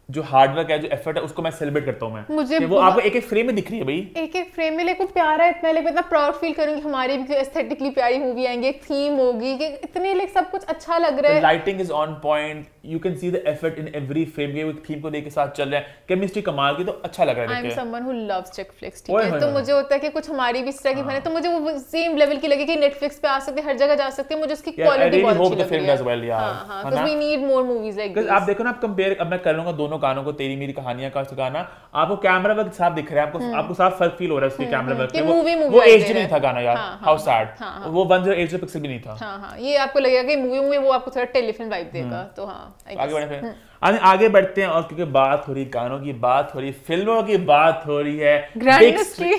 जो हार्डवर्क है, जो एफर्ट है, उसको मैं सेलिब्रेट करता हूँ। मैं मुझे वो आपको एक एक फ्रेम में दिख रही है भाई, एक एक फ्रेम में, लेकिन प्यारा इतना, लेकिन इतना प्राउड फील करूंगी हमारी भी एस्थेटिकली प्यारी मूवी आएंगे, एक थीम होगी कि इतने लाइक सब कुछ अच्छा लग रहा है, lighting is on point, you can see the effort in every frame, ये थीम को लेके साथ चल रहा है, केमिस्ट्री कमाल की, तो अच्छा लग रहा है। I am someone who loves चिक फ्लिक्स, ठीक है, तो मुझे होता है कि कुछ हमारी भी इस तरह की बने तो मुझे वो सेम लेवल की लगे कि नेटफ्लिक्स पे आ सकते हैं, हर जगह जा सकते हैं, मुझे उसकी क्वालिटी बहुत अच्छी लग रही है। हां, because we need more movies like this. आप देखो ना, आप कंपेयर, अब मैं कर लूंगा दोनों गानों को, तेरी मेरी कहानियां का गाना, आपको कैमरा वर्क साफ दिख रहा है, आपको साफ फर्क फील हो रहा है उसके कैमरा वर्क में। वो एचडी नहीं था गाना यार, हाउ सैड, वो 1080 पिक्सल भी नहीं था। हां, ये आपको लगेगा कि मूवी वो आपको थोड़ा टेलीफिल्म वाइब देगा, तो हां आगे बढ़े फिर। आगे बढ़ते हैं, और क्योंकि बात हो रही गानों की, बात हो रही फिल्मों की, बात हो रही है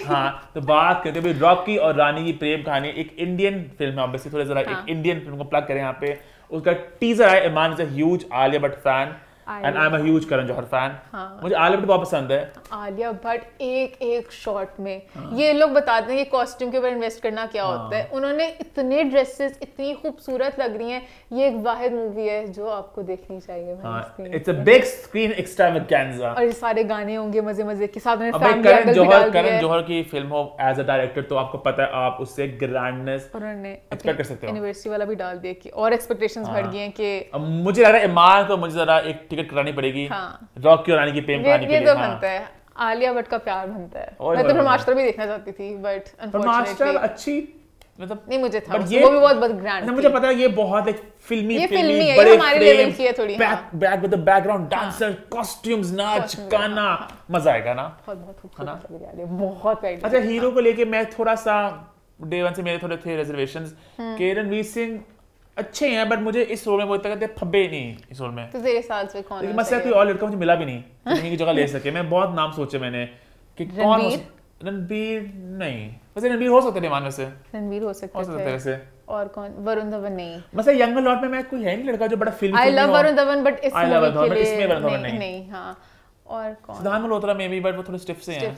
हाँ, तो बात करते हैं रॉकी और रानी की प्रेम कहानी, एक इंडियन फिल्म है, ऑब्वियसली थोड़ा जरा एक इंडियन फिल्म को प्लग करें यहाँ पे। उसका टीजर आया, Iman is a huge Alia Bhatt fan and I am a huge Karan Johar fan. मुझे आलिया भट्ट बहुत पसंद है। आलिया भट्ट एक शॉट में, ये लोग बताते हैं कि कॉस्ट्यूम के ऊपर इन्वेस्ट करना क्या होता है, उन्होंने इतने ड्रेसेस इतनी खूबसूरत लग रही हैं, ये एक वाहिद मूवी है जो आपको देखनी चाहिए। इट्स अ बिग स्क्रीन एक्सट्रावेगेंजा, और सारे गाने होंगे मजे के साथ। करण जौहर की फिल्म हो एज अ डायरेक्टर, तो आपको पता है आप उससे ग्रैंडनेस एक्सपेक्ट कर सकते हो। यूनिवर्सिटी वाला भी डाल दिया कि और एक्सपेक्टेशंस बढ़ गई हैं कि मुझे लग रहा है इमान को मुझे जरा एक टिकट करानी पड़ेगी रॉकी और रानी की प्रेम कहानी के लिए। ये तो बनता है, आलिया भट्ट का प्यार बनता है। मैं तो ब्रह्मास्त्र भी देखना चाहती थी, बट अनफॉर्चुनेटली अच्छी मतलब नहीं मुझे था, वो भी बहुत ग्रैंड मुझे पता है, ये बहुत एक फिल्मी है, बड़े हमारे लेवल की है थोड़ी। Back with the background dancer, costumes, नाच गाना, मजा आएगा ना, बहुत खूबसूरत लग रही है, बहुत प्यारी। अच्छा, हीरो को लेके मैं थोड़ा सा डे वन से मेरे थोड़े थे रिजर्वेशंस। रणवीर सिंह अच्छे हैं, बट मुझे इस रोल में वो इतना फब्बे नहीं इस रोल में। तो तेरे साल से कौन है? मसला कोई और लड़का मुझे मिला भी नहीं इन्हीं की जगह ले सके। मैं बहुत नाम सोचे मैंने कि कौन हो। रणबीर नहीं, वैसे रणबीर हो सकता है मान में से, रणबीर हो सकता है वैसे। और कौन? वरुण धवन नहीं, मतलब यंग लॉट में मैं कोई है नहीं लड़का जो बड़ा film. I love Varun Dhawan, but इस मूवी के लिए इसमें वरुण धवन नहीं। हां, और कौन? सिद्धार्थ मल्होत्रा में भी, बट वो थोड़े स्टिफ से हैं।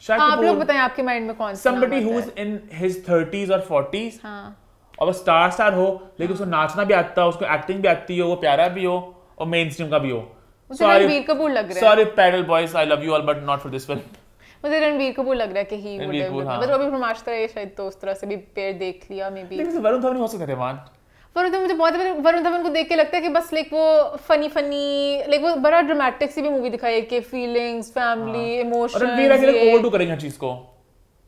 शायद आप लोग बताएं आपके माइंड में कौन? somebody who's in his 30s और 40s, और वो स्टार हो, लेकिन उसको नाचना भी आता है, उसको एक्टिंग भी आती हो, वो प्यारा भी हो और मेन स्ट्रीम का भी हो। रणबीर कपूर लग रहा है। Sorry paddle boys, I love you all but not for this film. मुझे रणबीर कपूर लग रहा है कि ही वुड हैव, बट अभी ब्रह्मास्त्र है शायद, तो उस तरह से भी पेयर देख लिया मे बी। लेकिन वरुण धवन हो सकता है मान। वरुण धवन मुझे बहुत, वरुण धवन को देख के लगता है कि बस लाइक वो फनी लाइक वो बड़ा ड्रामेटिक सी भी मूवी दिखाई है कि फीलिंग्स, फैमिली, इमोशंस। रणबीर अगर ओवरडू करेंगे हर चीज को।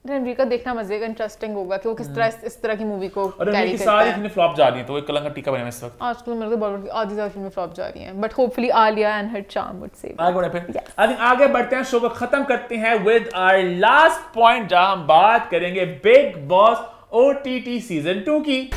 रणबीर का देखना मजे का इंटरेस्टिंग होगा कि वो किस तरह इस तरह की मूवी को कैरी करता है। सारी फिल्में फ्लॉप जा रही हैं, तो वो कलंक का टीका बने इस वक्त। आजकल मेरे को बॉलीवुड की आधी ज़्यादा फिल्में फ्लॉप जा रही हैं, but hopefully Alia and her charm would save. आगे बढ़ते हैं, शो को खत्म करते हैं विद आवर लास्ट पॉइंट, जहां हम बात करेंगे बिग बॉस OTT सीजन 2 की।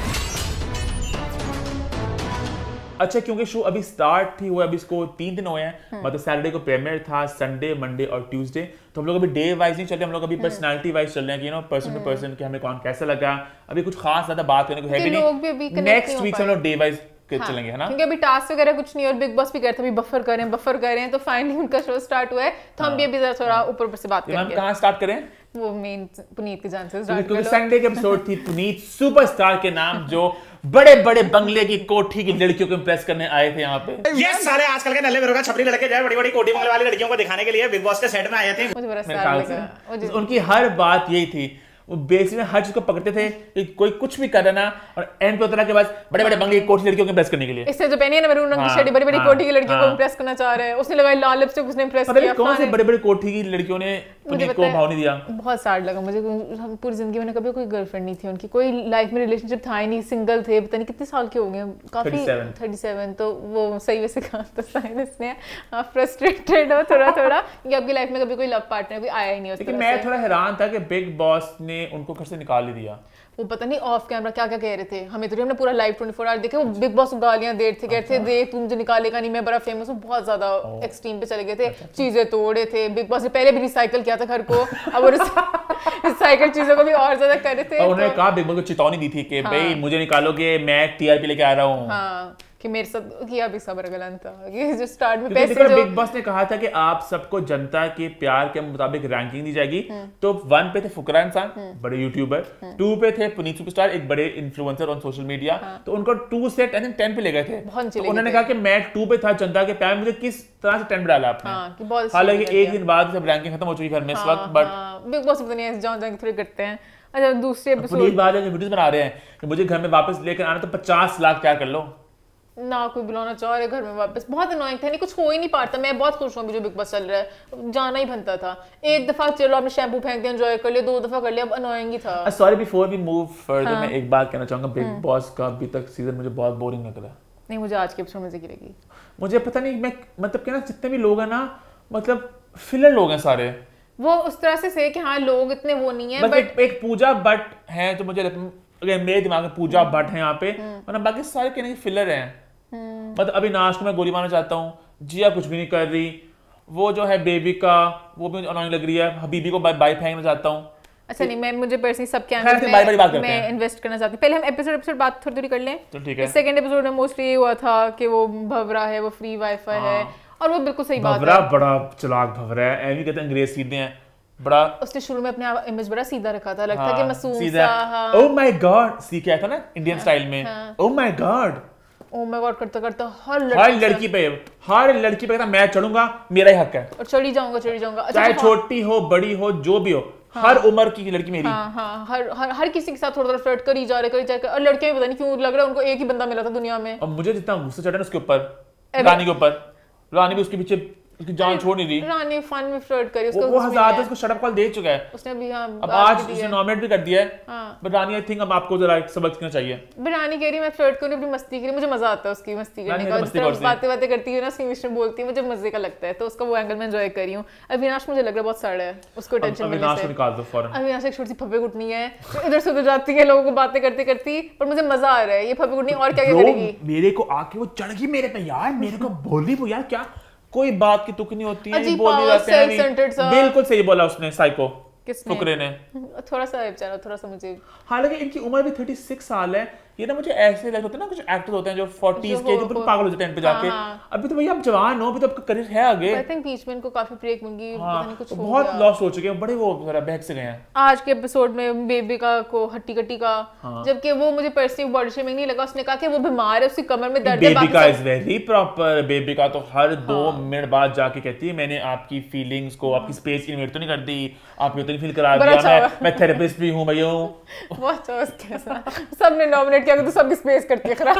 अच्छा, क्योंकि शो अभी स्टार्ट ही हुआ, अभी इसको 3 दिन हुए हैं, मतलब सैटरडे को प्रीमियर था, संडे, मंडे और ट्यूसडे, तो हम लोग अभी डे वाइज नहीं चल रहे, हम लोग अभी पर्सनालिटी वाइज चल रहे हैं कि पर्सन टू पर्सन कि हमें कौन कैसा लगा। अभी कुछ खास ज्यादा बात करने को है भी नहीं, नेक्स्ट वीक से हम लोग डे वाइज चलेंगे, है ना, क्योंकि अभी टास्क वगैरह कुछ नहीं, और बिग बॉस भी कहते हैं बफर करें, तो फाइनली उनका शो स्टार्ट हुआ है, तो हम भी अभी जरा थोड़ा ऊपर से बात करेंगे। कहां स्टार्ट करें? वो मेन पुनीत के जान से स्टार्ट करो। संडे के एपिसोड थी पुनीत सुपरस्टार के नाम, जो बड़े बड़े बंगले की कोठी की लड़कियों को इंप्रेस करने आए थे यहाँ पे। ये सारे आजकल के नल्ले बेरोगा छपरी लड़के जो बड़ी बड़ी कोठी बंगले वाली लड़कियों को दिखाने के लिए बिग बॉस के सेट में आए थे। मुझे बड़ा उनकी हर बात यही थी, वो बेसिकली हर चीज को पकड़ते थे कि कोई कुछ भी कर रहा ना, और एंड पे उतरा के बाद बड़े बड़े बंगले कोठी लड़कियों को इम्प्रेस करने के लिए। इससे जो पहनी है ना मैरून रंग की शर्ट, बड़ी बड़ी कोठी की लड़कियों को इम्प्रेस करना चाह रहा है, उसने लगाई लाल लिपस्टिक, उसने इम्प्रेस किया। कौन से बड़े बड़े कोठी की लड़कियों ने पुनीत को भाव नहीं दिया? बहुत सैड लगा मुझे, पूरी जिंदगी में कभी कोई गर्लफ्रेंड नहीं थी उनकी, कोई लाइफ में रिलेशनशिप था ही नहीं, सिंगल थे, पता नहीं कितने साल के हो गए, काफी 37। तो वो सही वैसे कहा तो साइनस ने फ्रस्ट्रेटेड हो थोड़ा थोड़ा कि आपकी लाइफ में कभी कोई लव पार्टनर कोई आया ही नहीं। लेकिन मैं थोड़ा हैरान था कि बिग बॉस ने उनको घर से निकाल ही दिया। वो पता नहीं ऑफ कैमरा क्या क्या कह रहे थे, हमें तो हमने पूरा लाइव 24 आवर देखे, वो बिग बॉस गालियां दे रहे थे, कहते थे देख तू मुझे निकालेगा नहीं, मैं बड़ा फेमस हूँ, बहुत ज्यादा एक्सट्रीम पे चले गए थे, चीजें तोड़े थे। बिग बॉस ने पहले भी रिसाइकल किया था घर को, अब वो रिसाइकल चीजों को भी और ज्यादा कर रहे थे। उन्होंने कहा बिग बॉस को चेतावनी दी थी कि भाई मुझे निकालोगे मैं टीआरपी लेके आ रहा हूँ, कि मेरे साथ किया भी सबर गलत था कि जो स्टार्ट में पैसे जो बिग बॉस ने कहा था कि आप सबको जनता के प्यार के मुताबिक रैंकिंग दी जाएगी। तो 1 पे थे फुकरा इंसान, बड़े यूट्यूबर, 2 पे थे पुनीत सुपरस्टार, एक बड़े इन्फ्लुएंसर ऑन सोशल मीडिया, तो उनको 2 से 10 पे ले गए थे। तो उन्होंने कहा कि मैं 2 पे था, जनता के प्यार, मुझे किस तरह से 10 पे डाला आपने। हालांकि एक दिन बाद सब रैंकिंग खत्म हो चुकी घर में इस वक्त, बट बिग बॉस पता नहीं ऐसे जान थोड़ी करते हैं। अच्छा दूसरे एपिसोड वीडियोस बना रहे हैं कि मुझे घर में वापस लेकर आना, तो 50 लाख क्या कर लो ना, कोई बुलाना चाह रहे घर में वापस, बहुत अनोइंग था, नहीं कुछ हो ही नहीं पाता। मैं बहुत खुश हूँ अभी जो बिग बॉस चल रहा है, जाना ही बनता था। एक दफा चलो आपने शैम्पू फेंक दिया, एंजॉय कर लिया, 2 दफा कर लिया, अब अनोइंग ही था। Sorry before we move further, मैं एक बात कहना चाहूंगा, बिग बॉस का अभी तक सीजन मुझे बहुत बोरिंग लग रहा है। नहीं मुझे आज के एपिसोड में जिक्र की, मुझे पता नहीं, मैं मतलब क्या ना, जितने भी लोग हैं ना, मतलब फिलर लोग हैं सारे, वो उस तरह से कि हाँ लोग इतने वो नहीं है, बट एक पूजा भट्ट है जो मुझे मेरे दिमाग में पूजा भट्ट है यहाँ पे, वरना बाकी सारे कहने फिलर हैं। मतलब अविनाश को मैं गोली मारना चाहता हूँ, जिया कुछ भी नहीं कर रही, वो जो है बेबी का वो भी अनोइंग लग रही है, हबीबी को बाई फेंकना चाहता हूँ। अच्छा नहीं, मैं मुझे पर्सनली सबके एंगल में इन्वेस्ट करना चाहती हूँ। पहले हम एपिसोड बात थोड़ी कर लें, तो ठीक है। सेकंड एपिसोड में मोस्टली ये हुआ था कि वो भवरा है, वो फ्री वाईफाई है, और वो बिल्कुल सही बात है। भवरा बड़ा चालाक भवरा है, एवी कहते हैं अंग्रेज सीधे हैं, बड़ा उसने शुरू में अपने इमेज बड़ा सीधा रखा था, लगता कि मासूम सा। ओह माय गॉड सीख आया था ना इंडियन स्टाइल में, ओह माय गॉड करता करता हर लड़की पे कहता मैं चढ़ूंगा, मेरा ही हक है, और चढ़ी जाऊंगा। चाहे छोटी हो बड़ी हो जो भी हो, हर उम्र की लड़की मेरी। हर किसी के साथ थोड़ा थोड़ा फ्लर्ट करी जा रहे, और लड़कियां पता नहीं क्यों लग रहा है उनको एक ही बंदा मिला था दुनिया में। और मुझे जितना गुस्सा चढ़ा ना उसके ऊपर, रानी के ऊपर, रानी भी उसके पीछे उसकी जान छोड़ नहीं रही। रानी फन में फ्लर्ट करी, उसको वो हजार उसको शट अप कॉल दे चुका है उसने भी। अब आज उसने नॉमिनेट भी कर दिया है, बट रानी आई थिंक अब आपको जरा सबक सीखना चाहिए। बट रानी कह रही मैं फ्लर्ट करूं, अपनी मस्ती करी, मुझे मजा आता है उसकी मस्ती करने का, बातें करती है ना, उसकी इंग्लिश में बोलती है, मुझे मजे का लगता है, तो उसका वो एंगल में एंजॉय कर रही हूं। अविनाश मुझे लग रहा है बहुत सड़ा है, उसको टेंशन मिलने से अविनाश को निकाल दो फौरन। अविनाश एक छोटी सी फब्बे कुटनी है, इधर से उधर जाती है, लोगों को बातें करती करती, पर मुझे मजा आ रहा है ये फब्बे कुटनी। और क्या करेगी, मेरे को आके वो चढ़ गई मेरे पे यार, मेरे को बोली वो यार, क्या कोई बात की तुक नहीं होती है, बोल जाते हैं। बिल्कुल सही बोला उसने, साइको फुकरे ने। थोड़ा सा बेचारा, थोड़ा सा मुझे, हालांकि इनकी उम्र भी 36 साल है। ये ना मुझे ऐसे लगता है ना, कुछ एक्टर्स होते हैं जो 40s के, जो बिल्कुल पागल हो जाते हैं पे जाके। अभी तो भैया आप जवान हो, अभी तो आपका करियर है आगे। आई थिंक बीच में इनको काफी ब्रेक मिल गई, पता नहीं कुछ हो बहुत लॉस हो चुके हैं, बड़े वो जरा बहक से गए हैं। आज के एपिसोड में बेबी का को हट्टी कट्टी का, जबकि वो मुझे पर्सनली बॉडी शेमिंग नहीं लगा। उसने कहा कि वो बीमार है, उसकी कमर में दर्द है। बेबी का इज वेरी प्रॉपर। बेबी का तो हर 2 मिनट बाद जाके कहती है मैंने आपकी फीलिंग्स को, आपकी स्पेस इन्वेट तो नहीं कर दी, आपको तो नहीं फील करा दिया, मैं थेरेपिस्ट भी हूं भैया। बहुत अच्छा, सबने नॉमिनेट किया तो सबकी स्पेस करती है खराब।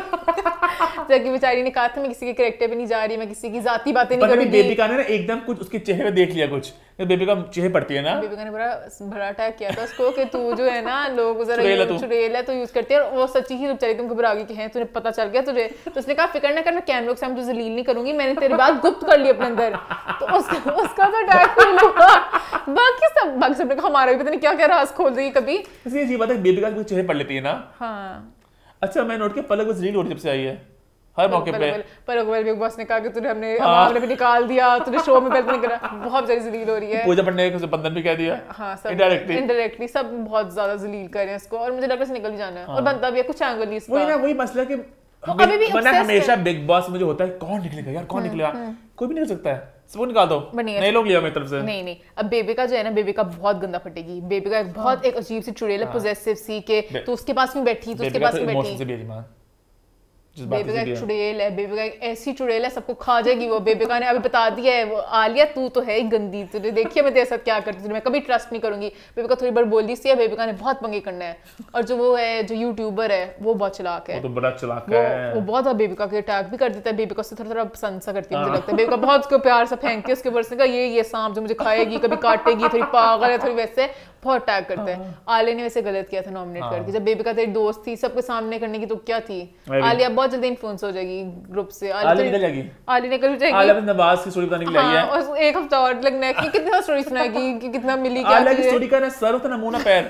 जबकि बेचारी ने कहा था मैं किसी के कैरेक्टर पे नहीं जा रही, मैं किसी की जाती बातें नहीं करूंगी। बेबी का ने एकदम कुछ उसके चेहरे पे देख लिया, कुछ बेबी का चेहरे पड़ती है ना, बेबी का ने बड़ा अटैक किया था उसको कि तू जो है ना, लोग जरा चुड़ैल है तो यूज करती है, और वो सच्ची ही बेचारी तुम घबरा गई कि हैं, तुझे पता चल गया तुझे। तो उसने कहा फिक्र ना कर, मैं कैमरे के सामने तुझे जलील नहीं करूंगी, मैंने तेरी बात गुप्त कर ली अपने अंदर। तो उसका तो अटैक हुआ। बाकी सबने कहा हमारा भी पता नहीं क्या क्या राज खोल देगी कभी। इसलिए ये बात है, बेबी का चेहरे पड़ लेती है ना। हाँ अच्छा, मैं नोट किया पलक बस रील हो रही जब से आई है, हर मौके पे। पलक बिग बॉस ने कहा कि तुझे हमने मामले में निकाल दिया, तुझे शो में पहले नहीं करा, बहुत ज्यादा जलील हो रही है। पूजा पढ़ने को बंधन भी कह दिया। हाँ, सब इनडायरेक्टली सब बहुत ज्यादा जलील कर रहे हैं इसको, और मुझे लग रहा है निकल भी जाना है। और बनता भी है कुछ एंगल नहीं इसका। वही ना, वही मसला कि हमेशा बिग बॉस में जो होता है कौन निकलेगा यार, कौन निकलेगा, कोई भी नहीं कर सकता है, सबको निकाल दो, नए लोग लिया मेरी तरफ से। नहीं अब बेबी का जो है ना, बेबी का बहुत गंदा फटेगी। बेबी का बहुत एक अजीब सी चुड़ैल है, पोजेसिव सी के, तो उसके पास क्यों बैठी, तो उसके पास क्यों बैठी। बेबिका एक चुड़ैल है, बेबिका एक ऐसी चुड़ैल है सबको खा जाएगी वो। बेबिका ने अभी बता दिया है, वो आलिया तू तो है ही गंदी, तुझे देखिए मैं तेरे साथ क्या करती हूँ, मैं कभी ट्रस्ट नहीं करूंगी। बेबिका थोड़ी बार बोल दी सी है, बेबिका ने बहुत पंगे करना है। और जो वो है जो यूट्यूबर है वो बहुत चालाक है, वो तो बड़ा चालाक है, वो बहुत बेबिका के अटैक भी कर देता है। बेबिका से थोड़ा पसंद सा करती है मुझे लगता है। बेबिका बहुत उसको प्यार से फेंक के उसके बरसने का ये सांप जो मुझे खाएगी कभी काटेगी, थोड़ी पागल है थोड़ी, वैसे बहुत अटैक करते हैं। आलिया ने वैसे गलत किया था नॉमिनेट करके, जब बेबिका तेरी दोस्त थी सबके सामने करने की तो क्या थी। आलिया बहुत जल्दी इन्फ्लुएंस हो जाएगी ग्रुप से। आलिया निकल जाएगी, आलिया निकल जाएगी। आलिया अपनी नवाज की स्टोरी बताने के लिए आई है, और एक हफ्ता और लगना है कि कितना स्टोरी सुनाएगी कि कितना मिली क्या। आलिया की स्टोरी का ना सर होता ना मुंह ना पैर।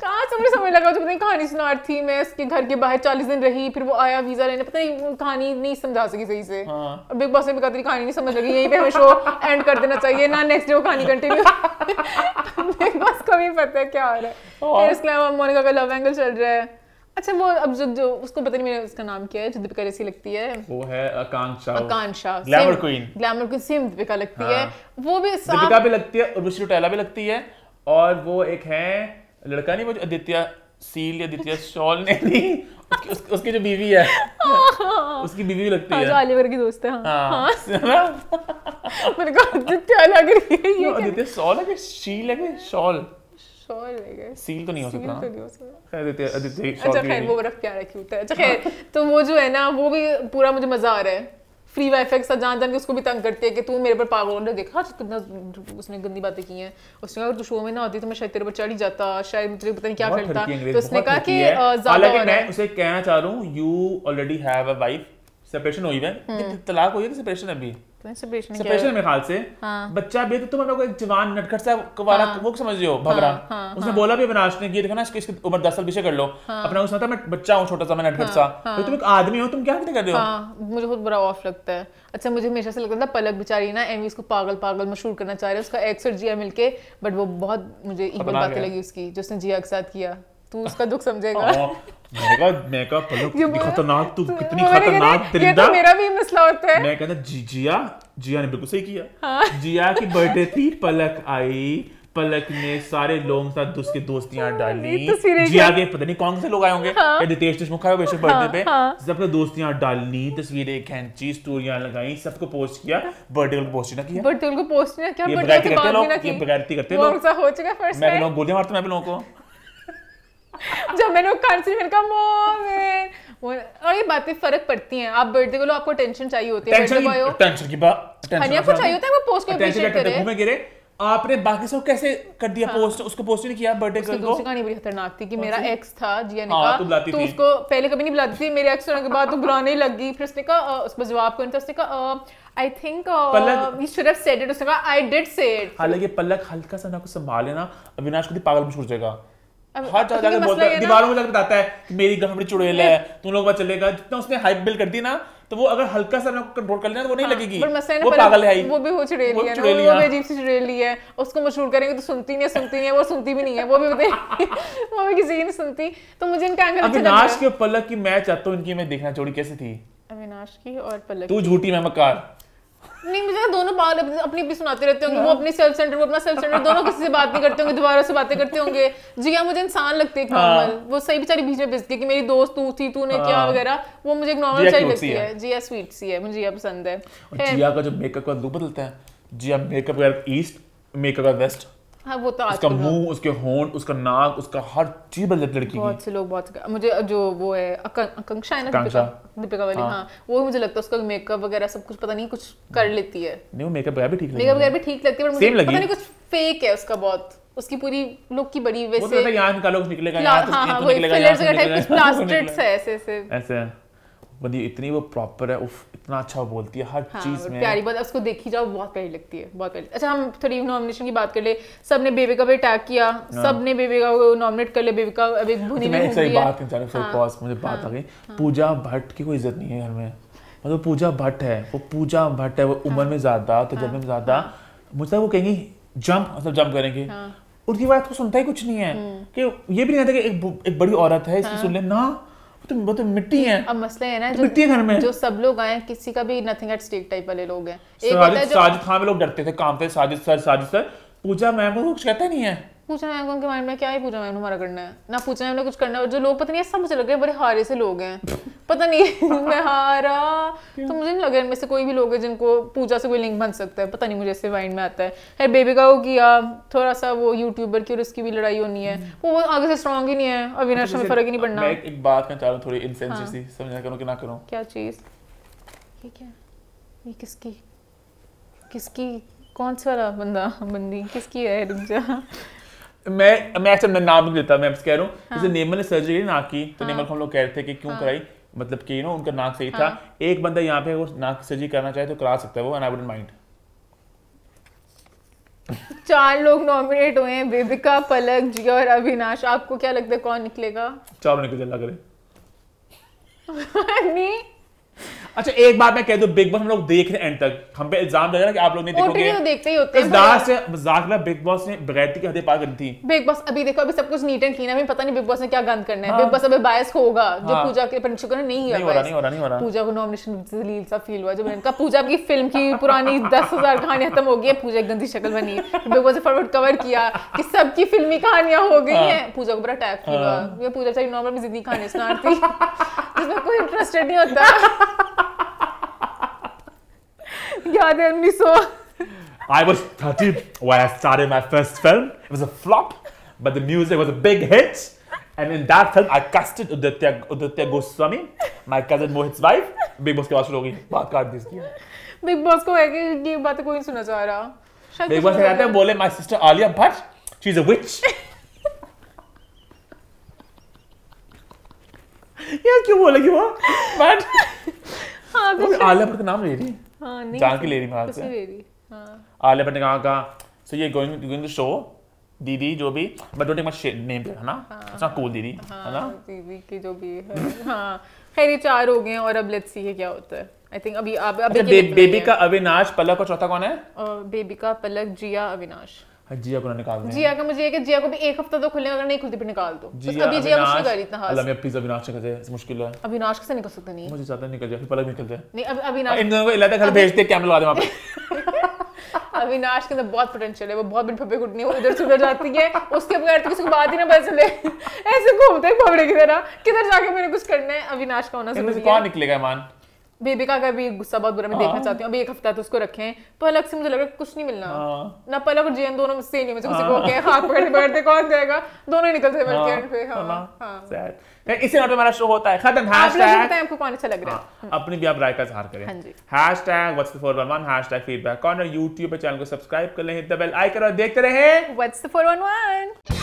कहाँ से मुझे समझ लगा, जो कहानी सुना रही थी मैं, उसके घर के बाहर 40 दिन रही, फिर वो आया वीजा लेने, पता नहीं कहानी नहीं समझा सकी सही से। और बिग बॉस ने भी कहा कहानी नहीं समझ लगी, यहीं पे हमें शो एंड कर देना चाहिए ना, नेक्स्ट डे वो कहानी कंटिन्यू। बिग बॉस को भी पता है क्या हो रहा है। फिर इसके अलावा मोनिका का लव एंगल चल रहा है। अच्छा वो अब जो उसको पता नहीं मेरे उसका नाम क्या है जो दीपिका जैसी लगती है, वो है आकांक्षा ग्लैमर क्वीन सेम दीपिका लगती है। वो भी दीपिका भी लगती है और उर्वशी रौतेला भी लगती है। और वो एक है लड़का नहीं, वो आदित्य सील या आदित्य शॉल नहीं, उसकी जो बीवी है उसकी बीवी भी लगती है, जो आलिया की दोस्त है। हाँ मेरे को आदित्य लग रही है, ये आदित्य शॉल है कि शील है कि शॉल, सील तो नहीं हो सकता। अच्छा खैर वो बड़ा प्यारा क्यूट है। अच्छा खैर तो वो जो है ना वो भी पूरा मुझे मजा आ रहा है। फ्री वाईफाई के साथ जान के उसको भी तंग करती है कि तू मेरे पर पागल हो, देखा कितना उसने गंदी बातें की हैं। उसने कहा अगर तू शो में ना होती तो मैं शायद तेरे पर चढ़ ही जाता, शायद मुझे पता नहीं क्या करता। तो उसने कहा कि हालांकि मैं उसे कहना चाह रहा हूँ you already have a wife, separation हुई है, तलाक हुई है कि सेपरेशन अभी सेपरेशन में ख्याल से बच्चा भी, तो तुम अपना एक जवान नटखट सा कुवारा वो समझ रहे हो भगरा। उसने बोला भी अविनाश ने कि देखो ना इसकी उम्र 10 साल पीछे कर लो, अपना उसने मैं बच्चा हूँ छोटा सा, मैं नटखट सा, तो तुम एक आदमी हो, तुम क्या कर रहे हो। मुझे बहुत बड़ा ऑफ लगता है। अच्छा मुझे हमेशा से लगता था पलक बेचारी ना एमी उसको पागल मशहूर करना चाह रहे हैं, उसका एक्स और जिया मिलके, बट वो बहुत मुझे इक्वल बातें लगी उसकी जो उसने जिया के साथ किया। तू उसका दुख समझेगा। मैं कहा पलक खतरनाक, तू कितनी खतरनाक दरिंदा। तो मेरा भी मसला होता है। मैं कहता जिया ने बिल्कुल सही किया। जिया की बर्थडे थी, पलक आई, पलक ने सारे लोगों के साथ उसकी दोस्तियां डाली। जिया के पता नहीं कौन से लोग आए होंगे, रितेश देशमुख आए बेशक बर्थडे पे, सबने दोस्तियां डाली, तस्वीरें खींची, स्टोरियां लगाई, सबको पोस्ट किया। बर्थडे को पोस्ट ना किया, बर्थडे को पोस्ट ना किया, ये बगैरती करते लोग, ये बगैरती करते लोग। हो चुका फर्स्ट मैं लोग गोलियां मारता, मैं भी लोगों को जब मैंने मैंने कहा और ये बातें फर्क पड़ती हैं। आप बर्थडे को लो, आपको टेंशन चाहिए होती है, टेंशन की बात हनिया को चाहिए होता है वो पोस्ट को अप्रिशिएट करे। घूमे गिरे आपने बाकी सब कैसे कर दिया पोस्ट, उसको पोस्ट नहीं किया बर्थडे को। दूसरी कहानी बड़ी खतरनाक थी कि मेरा एक्स था, जिया ने कहा तू उसको पहले कभी नहीं बुलाती थी, मेरे एक्स होने के बाद तू बुलाने लगी। फिर उसने कहा उस पर जवाब कौन था, उसने कहा I think you should have said it। उसने कहा I did say it। हालांकि पलक हल्का सा ना कुछ संभाल लेना, अविनाश को पागल मशहूर जाएगा। हर जगह बोलता है, दीवारों में जाकर बताता है कि मेरी गर्लफ्रेंड बड़ी चुड़ैल है, तुम लोग बात चलेगा। जितना उसने हाइप बिल्ड कर दी ना, तो वो अगर हल्का सा ना कंट्रोल कर लेना तो वो नहीं लगेगी, वो पागल है। वो भी हो चुड़ैली है ना, वो भी अजीब सी चुड़ैली है। उसको मशहूर करेंगे तो सुनती नहीं है, वो सुनती भी नहीं है, वो भी वो भी किसी की नहीं सुनती। तो मुझे इनका एंगल अच्छा लगा। अविनाश के पलक की मैं चाहता हूँ इनकी मैं देखना, जोड़ी कैसी थी अविनाश की और पलक। तू झूठी मैं मक्कार। नहीं मुझे दोनों पागल अपनी भी सुनाते रहते होंगे, वो अपनी सेल्फ सेंटर, वो अपना सेल्फ सेंटर, दोनों किसी से बात नहीं करते होंगे, दोबारा से बातें करते होंगे। जिया मुझे इंसान लगती है नॉर्मल, वो सही बेचारी बीच में पिस गई कि मेरी दोस्त तू थी, तूने क्या वगैरह, वो मुझे एक नॉर्मल सही लगती है। जिया स्वीट सी है, मुझे जिया पसंद है। जिया का जो मेकअप का लुक बदलता है, जिया मेकअप का ईस्ट, मेकअप का वेस्ट। हाँ वो तो उसका मुंह, उसके होंठ, उसका नाक, उसका हर चीज बदल जाती लड़की की। बहुत से लोग बहुत मुझे जो वो है आकांक्षा है ना दीपिका वाली, हाँ वो मुझे लगता है उसका मेकअप वगैरह सब कुछ पता नहीं कुछ कर लेती है। नहीं वो मेकअप वगैरह भी ठीक लगती है, मेकअप वगैरह भी ठीक लगती है, पर मुझे पता नहीं कुछ फेक है उसका बहुत, उसकी पूरी लुक की बड़ी वैसे वो तो यहाँ निकालो कुछ निकलेगा, यहाँ तो निकलेगा, फिलर्स वगैरह टाइप कुछ प्लास्टिड है ऐसे बंदी इतनी वो प्रॉपर है, उफ इतना अच्छा बोलती है हर चीज में, प्यारी बात। उसको देखी जाओ बहुत प्यारी लगती है, बहुत प्यारी। अच्छा हम थोड़ी नॉमिनेशन की बात कर ले। सबने बेबिका पे अटैक किया, सबने बेबिका को नॉमिनेट कर ले, बेबिका अब एक भुनी में घूम रही है। मुझे बात आ गई, पूजा भट्ट की कोई इज्जत नहीं है घर में, मतलब पूजा भट्ट है, वो पूजा भट्ट है, वो उम्र में ज्यादा, तजुर्बे में ज्यादा, मुझे वो कहेंगी जंप, मतलब जंप करेंगे, उनकी बात को सुनता ही कुछ नहीं है, कि ये भी नहीं कहता कि एक बड़ी औरत है इसकी सुन ले ना, वो तो मिट्टी है। अब मसला है ना तो मिट्टी है घर में, जो सब लोग आए किसी का भी नथिंग एट स्टेक टाइप वाले लोग हैं। साजिद खान में लोग डरते थे, काम थे साजिद सर, पूजा मैम को कुछ कहता नहीं है। पूजा मैम को उनके माइंड में क्या है, पूजा मैम हमारा करना है ना, पूजा मैम ने कुछ करना है। जो लोग पता नहीं सब मुझे लग रहा है बड़े हारे से लोग हैं, पता नहीं मैं हारा। तो मुझे नहीं लगा इनमें से कोई भी लोग हैं जिनको पूजा से कोई लिंक बन सकता है, पता नहीं मुझे इससे माइंड में आता है। खैर बेबिका को किया थोड़ा सा, वो यूट्यूबर की और उसकी भी लड़ाई होनी है, वो आगे से स्ट्रांग ही नहीं है, अविनाश में फर्क ही नहीं पड़ना। मैं एक बात करना चाह रहा हूँ, थोड़ी इनसेंसिटिव समझना करूँ कि ना करूँ। क्या चीज़? ये क्या? ये किसकी कौन सा वाला बंदी किसकी है? रुक जा, मैं अच्छा नाम नहीं लेता, मैं बस कह रहा हूँ जैसे नेमल ने सर्जरी की नाक की, तो नेमल को हम लोग कह रहे थे कि क्यों कराई, मतलब कि उनका नाक सही था। एक बंदा यहाँ पे वो नाक की सर्जरी करना चाहे तो करा सकता है वो, एंड आई वुडंट माइंड। 4 लोग नॉमिनेट हुए हैं, बेबिका, पलक, जिया और अविनाश। आपको क्या लगता है कौन निकलेगा? 4 निकल लग रहे। नहीं अच्छा एक बात मैं कह दूं, बिग बॉस हम लोग देख रहे हैं एंड तक, हम पे इल्जाम लगा ना कि आप लोग नहीं देखोगे, तो देखते ही होते हैं। मजाक में बिग बॉस ने बगैरती की हदें पार कर दी। बिग बॉस अभी देखो, अभी सब कुछ नीट एंड क्लीन है, हमें पता नहीं बिग बॉस ने क्या गंद करना है। बिग बॉस अभी बायस होगा, जो पूजा के पर शुक्र नहीं हो रहा। पूजा को नॉमिनेशन जलील सा फील हुआ जब मैंने कहा पूजा की फिल्म की पुरानी 10,000 कहानियां खत्म हो गई है, पूजा एक गंदी शक्ल बनी है। बिग बॉस ने फॉरवर्ड कवर किया कि सबकी फिल्मी कहानियां हो गई हैं, पूजा को बड़ा अटैक फील हुआ। ये पूजा चाहे नॉर्मल में जितनी कहानी सुनाती जिसमें कोई इंटरेस्टेड नहीं होता। याद है 1900 I was 13 when I started my first film. It was a flop, but the music was a big hit. And in that film, I casted Uditya Goswami, my cousin Mohit's wife. Big Boss के बाद शुरू हो गई बात काट दी इसकी। Big Boss को है कि ये बातें कोई नहीं सुनना चाह रहा। Big Boss कहते हैं बोले my sister Alia Bhatt, she's a witch. यार क्यों बोलेगी वो? But हाँ तो आलिया भट्ट का नाम ले रही। हाँ नहीं जान की ले रही मैं से। आलिया भट्ट ने कहा so you're going to show दीदी जो भी, but don't take much name है ना, it's not cool दीदी है ना, दीदी की जो भी है। हाँ खैर ये 4 हो गए हैं और अब लेट्स सी क्या होता है। आई थिंक अभी बेबिका, अविनाश, पलक और चौथा कौन है? बेबिका, पलक, जिया, अविनाश। जिया को ना निकाल दें। जिया का मुझे है कि जिया को भी एक हफ्ता तो खुलने, अगर नहीं खुलती फिर निकाल दो। अभी जिया मुश्किल कर रही इतना हाथ। अल्लाह मैं प्लीज अविनाश से कहते मुश्किल है। अविनाश कैसे निकल सकता? नहीं मुझे चाहता निकल जाए, फिर पलक निकल जाए। नहीं अविनाश इन दोनों को इलाका घर भेजते, कैमरा लगा दे वहां पे। अविनाश के अंदर बहुत पोटेंशियल है, वो बहुत बड़ी फब्बे कुटनी है, वो इधर से उधर जाती है, उसके बगैर तो किसी को बात ही ना पता चले, ऐसे घूमते हैं भवड़े की तरह, किधर जाके मैंने कुछ करना है। अविनाश का होना जरूरी है। कौन निकलेगा ईमान? बेबिका का भी गुस्सा बहुत बुरा मैं देखना चाहती हूँ। अभी एक हफ्ता तो उसको रखें। पलक से मुझे लग रहा है कुछ नहीं मिलना ना, पलक और जियन दोनों में से नहीं, मुझे किसी को के हाथ पकड़ते कौन जाएगा, दोनों ही निकलते बल्कि एंड पे। हां इसी नोट पे हमारा शो होता है खत्म। हैशटैग आपको कौन अच्छा लग रहा है, अपनी भी आप राय का इजहार करें। Hashtag what's the 411, hashtag feedback corner. YouTube पे चैनल को सब्सक्राइब कर लें, हिट द बेल आइकन और देखते रहें व्हाट्स द 411।